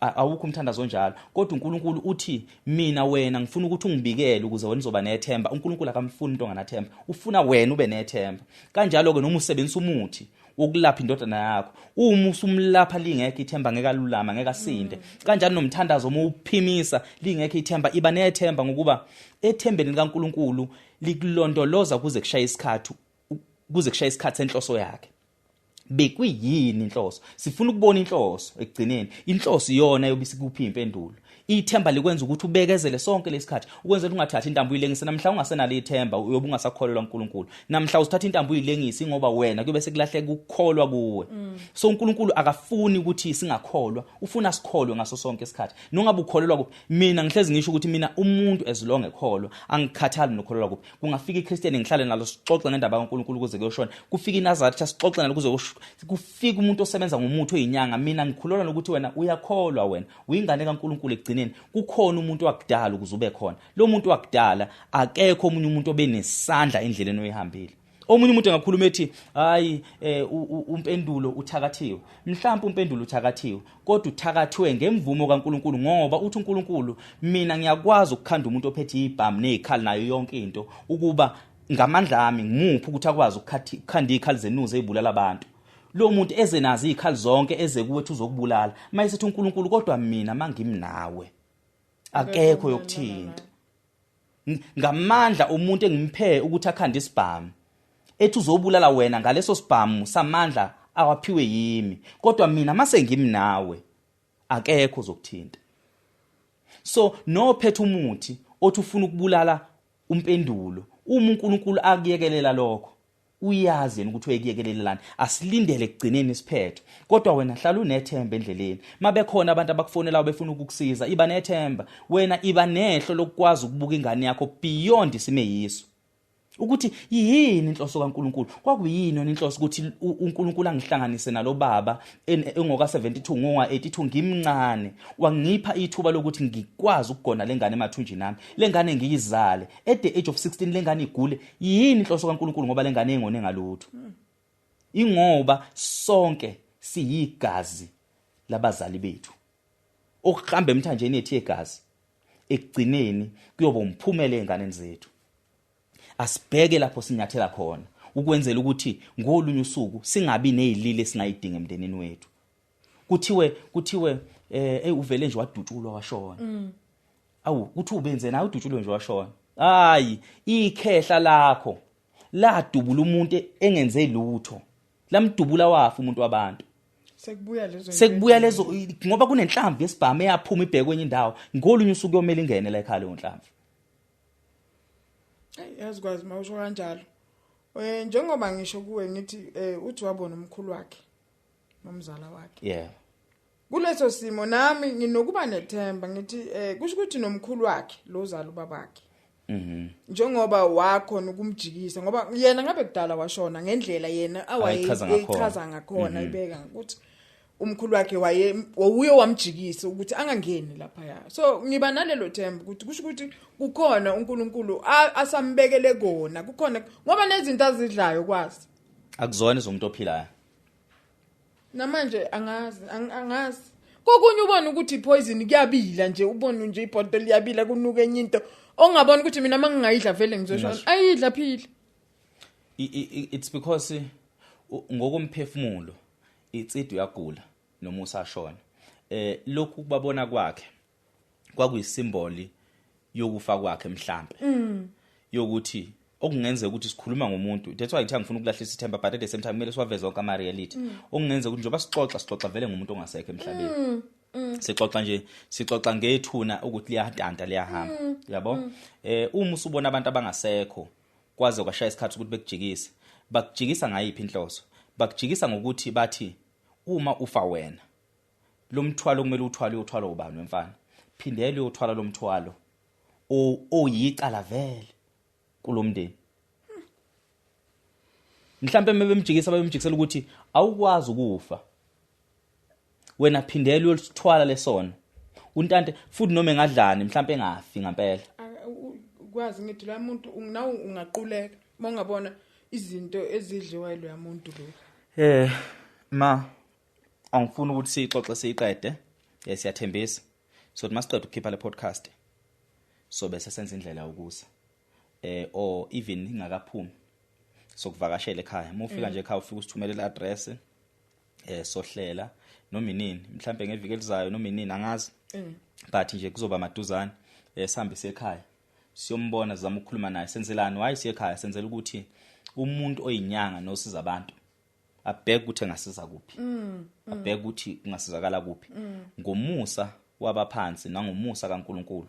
Speaker 2: Awukho umthandazo njalo. Kodwa uNkulunkulu uthi mina wena ngifuna ukuthi ungibikele ukuze wena uzoba nethemba. uNkulunkulu akamfuni into nganathemba. Ufuna wena ube nethemba. Kanjalo ke noma usebenzisa umuthi ukulapha indodana yakho uma usumlapha lingekho ithemba ngeke alulama ngeke asinde. Kanjani nomthandazo uma uphimisa lingekho ithemba iba nethemba ngokuba ethembeni likaNkulunkulu likulondoloza kuze kushaya isikhathi senhloso yakhe. Bekuyini inhloso? Sifuna ukubona inhloso ekugcineni. Inhloso iyona yobisikuphi impendulo. Ithemba likwenza ukuthi ubekezele sonke lesikhathi. Ukwenza ukuthi ungathathi intambo uyilengise namhla ungasenalo ithemba uyobe ungasakholelwa uNkulunkulu. Namhla usithatha intambo uyilengise ngoba wena kube sekulahleka ukukholwa kuwe. So uNkulunkulu akafuni ukuthi singakholwa, ufuna sikholwe ngaso sonke isikhathi. Nongabe ukholelwa kuphi? Mina ngihlezi ngisho ukuthi mina umuntu as long ekholwa angikhathali nokholelwa kuphi. Kungafika iChristian ngihlale nalo sixoxe ngendaba kaNkulunkulu kuze kuyoshona. Kufika iNazaretha sixoxe nalo kuze kufika umuntu osebenza ngomuthi oyinyanga. Mina ngikhulelwa nokuthi wena uyakholwa, wena uyingane kaNkulunkulu ekugcineni. Kukhona umuntu wakudala ukuze ube khona. Lo muntu wakudala akekho omunye umuntu obenesandla endleleni oyihambile. Omunye umuntu engakhuluma ethi hayi umpendulo uthakathiwe. Mhlawumbe umpendulo uthakathiwe kodwa uthakathiwe ngemvumo kaNkulunkulu ngoba uthi uNkulunkulu mina ngiyakwazi ukukhanda umuntu ophethe ibhamu nezikhali nayo yonke into ukuba ngamandla ami ngimuphi ukuthi akwazi ukukhanda izikhali zenuzi ezibulala abantu. Lo muntu eze nazi izikhali zonke eze kuwe uthi uzokubulala. Mayisethi uNkulunkulu kodwa mina mangimnawe akekho yokuthinta. Ngamandla umuntu engimphe ukuthi akhande isibhamu ethi uzobulala wena ngaleso sibhamu samandla awaphiwe yimi. Kodwa mina mase ngimnawe akekho uzokuthinta. So nophethe umuthi othi ufuna ukubulala umpendulo. Uma uNkulunkulu akuyekelela lokho uyazi yena ukuthi uyekelelelana. Asilindele ekugcineni isiphetho. Kodwa wena hlala unethemba endleleni. Mabe khona abantu abakufonela befuna ukukusiza iba nethemba. Wena iba nehlo lokwazi ukubuka ingane yakho beyond isime yiso. Ukuthi yini inhloso kaNkulunkulu? Kwakuyini yona inhloso ukuthi uNkulunkulu angihlanganise nalo baba engoka 72 ngowa 82 ngimncane. Wangipha ithuba lokuthi ngikwazi ukugona lengane emathunjini nami. Lengane ngiyizale at the age of 16 lengane igule. Yini inhloso kaNkulunkulu ngoba lengane engone ngalutho? Ingoba sonke siyigazi labazali bethu. Okuhamba emthanjeni ethi egazi ekugcineni kuyoba umphumela enganeni zethu. Asibheke lapho sinyathela khona ukwenzela ukuthi ngolunye usuku singabi nezilile singayidinga emndenini wethu. Kuthiwe uvele nje wadutshulwa washona. Awu kuthi ubenze nawe udutshulwe nje washona. Hayi ikhehla lakho ladubula umuntu engenze lutho. Lamdubula wafa umuntu wabantu. Sekubuya lezo ngoba kunenhlamvu yesibhamu eyaphuma ibheke kwenye indawo. Ngolunye usuku yomela ingene la ekhaya leyo nhlamvu.
Speaker 1: Yazikwazi mawusho kanjalo. Njengoba ngisho kuwe ngithi uthi wabona umkhulu wakhe nomzala wakhe.
Speaker 2: Yeah.
Speaker 1: Kuleso simo nami nginokuba nethemba ngithi kusho ukuthi nomkhulu wakhe lozala ubabakhe. Njengoba wakhona ukumjikisa ngoba yena ngabe kudala washona ngendlela yena awayichaza ngakhona ibeka ukuthi umkhulu wakhe uye wamjikisa ukuthi angangeni lapha ya. So ngiba nalelo themba ukuthi kusho ukuthi kukhona uNkulunkulu asambekele kona. Kukhona ngoba nezinto azidlayo kwazi
Speaker 2: akuzona izomuntu ophilayo.
Speaker 1: Namanje angazi. Kokunye ubona ukuthi ipoison kuyabila nje ubona nje ibottle liyabila kunuka enye into ongabona ukuthi mina mangingayidla vele ngizoshona. Ayidla phila.
Speaker 2: It's because ngokomphefumulo itsidu yagula noma usashona. Lokhu kubabona kwakhe kwakuyisimboli yokufa kwakhe mhlambe. Yokuthi okungenza ukuthi sikhuluma ngomuntu that's why ngithanga ngifuna ukulahlisa ithemba but at the same time kumele siwaveze zonke ama reality okungenza ukuthi njengoba sixoxa vele ngomuntu ongasekho emhlabeni sixoxa ngethuna ukuthi liyadanta liyahamba yabo uma usubona abantu abangasekho kwaze kwashaya isikhathi ukuthi bekujikise bakujikisa ngayiphi inhloso bakujikisa ngokuthi bathi uma ufa wena lo mthwalo kumele uthwala ubani wemfana phindele uyothwala lo mthwalo oyicala vele kulomndeni mhlambe bemjikisa bayomjikisela ukuthi awukwazi ukufa wena phindele uyosithwala lesona untante futhi noma engadlani mhlambe engafi ngempela
Speaker 1: ukwazi ngithi lo muntu nawe ungaquleka mawungabona izinto ezidliwa lo muntu lo
Speaker 2: ma angifuni ukuthi sixoxe siqede siyathembisa so masiqeda ukukhipha le podcast so bese senza indlela yokusa or even ingakaphumi sokuvakashela ekhaya mufika nje ekhaya ufika usithumelela address sohlela noma inini mhlambe ngeviki elizayo noma inini angazi but nje kuzoba maduzane sihambe ekhaya siyombona zama ukukhuluma naye senzelani why siye ekhaya senzela ukuthi umuntu oyinyanga nosiza abantu abheke ukuthi engasiza kuphi abheke ukuthi kungasizakala kuphi ngomusa wabaphansi nangomusa kaNkuluNkulu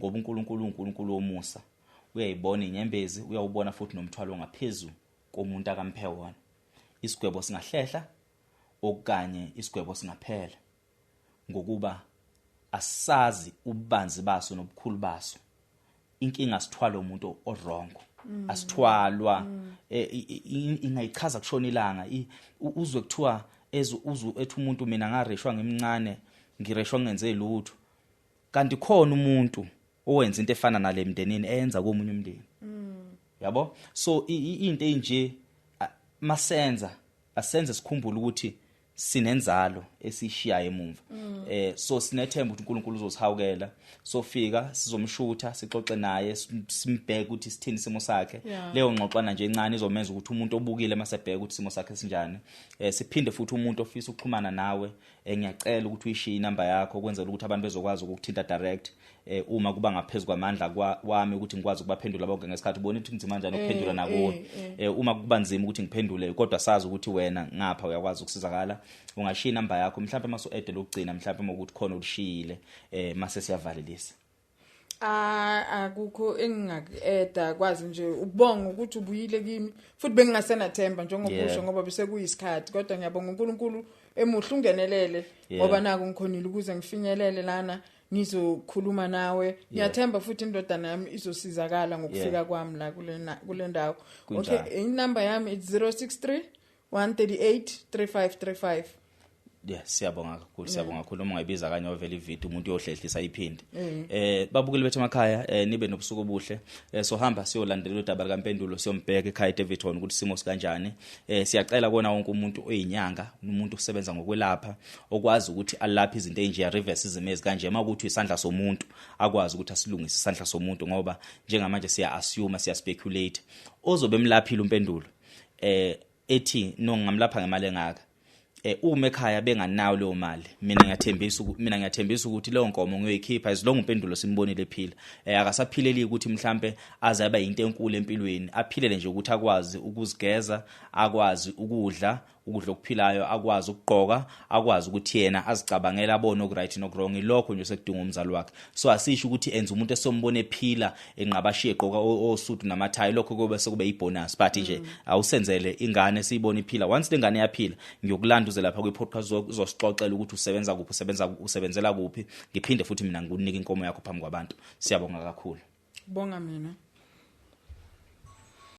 Speaker 2: ngoba uNkulunkulu womusa uyayibona inyembezi uyawubona futhi nomthwalo ongaphezulu komuntu akamphe wona isigwebo singahlehla okanye isigwebo singaphela ngokuba asazi ububanzi baso nobukhulu baso inkinga sithwala umuntu orongo asithwalwa ingayichaza kushona ilanga uzwe kuthiwa ethi umuntu mina ngareshwa ngimncane ngireshwa ngenze lutho kanti khona umuntu owenza into efana nale emndenini eyenza komunye umndeni yabo so into enje masenza asenze sikhumbule ukuthi sinenzalo esishiya emuva so sinethemba ukuthi uNkulunkulu uzosihawukela sofika sizomshutha sixoxe naye simbheke ukuthi sithini isimo sakhe leyo ngxoxana nje encane izomenza ukuthi umuntu obukile masebheke ukuthi isimo sakhe sinjani siphinde futhi umuntu ofisa ukuxhumana nawe ngiyacela ukuthi uyishiye inamba yakho kwenzela ukuthi abantu bezokwazi ukuthinta direct uma kuba ngaphezulu kwamandla wami ukuthi ngikwazi ukubaphendula bonke ngesikhathi ubona ukuthi ngizima kanjani ukuphendula nakuwo uma kuba nzima ukuthi ngiphendule kodwa sazi ukuthi wena ngapha uyakwazi ukusizakala ungashiya inamba yakho mhlawumbe maso ede lokugcina mhlawumbe ukuthi khona ulishiyile mase siyavalelisa
Speaker 1: akukho engingakueda kwazi nje ukubonga ukuthi ubuyile kimi futhi bengingasenathemba njengokusho ngoba bese kuyisikhathi kodwa ngiyabonga uNkulunkulu emuhle ungenelele ngoba naku ngikhonile ukuze ngifinyelele lana ngizokhuluma nawe ngiyathemba futhi indodana yami izosizakala ngokufika kwami la kule ndawo okay inamba yami it's 063 138 3535
Speaker 2: siyabonga kakhulu uma ungayibiza kanye ovela ivideo umuntu uyohlehlisa iphindi babukeli bethu emakhaya nibe nobusuku obuhle so hamba siyolandelela udaba kaMpendulo siyombheka ekhaya eDevon ukuthi simo sikanjani siyacela kona wonke umuntu oyinyanga umuntu osebenza ngokwelapha okwazi ukuthi alapha izinto enje reverse izimezi kanje makuthi isandla somuntu akwazi ukuthi asilungise isandla somuntu ngoba njengamanje siya assume siya speculate ozobe emlaphile uMpendulo ethi nongamlapha ngemali engaka uma ekhaya benganawo leyo mali mina ngiyathembisa ukuthi leyo nkomo ngiyoyikhipha as long uMpendulo simbonile ephila akasaphileli ukuthi mhlambe aze abe into enkulu empilweni aphilele nje ukuthi akwazi ukuzigeza akwazi ukudla okuphilayo akwazi ukugqoka akwazi ukuthi yena azicabangela abone okuright nokurong lokho nje sekudinga umzali wakhe so asisho ukuthi enza umuntu esombone ephila enqabashiye egqoka osudu namathayi lokho kube sekube yibonus but nje awusenzele ingane siyibona iphila once lengane yaphila ngiyokulanda uze lapha kwi-podcast uzosixoxela ukuthi usebenza kuphi usebenzela kuphi ngiphinde futhi mina ngikunika inkomo yakho phambi kwabantu siyabonga kakhulu
Speaker 1: bonga mina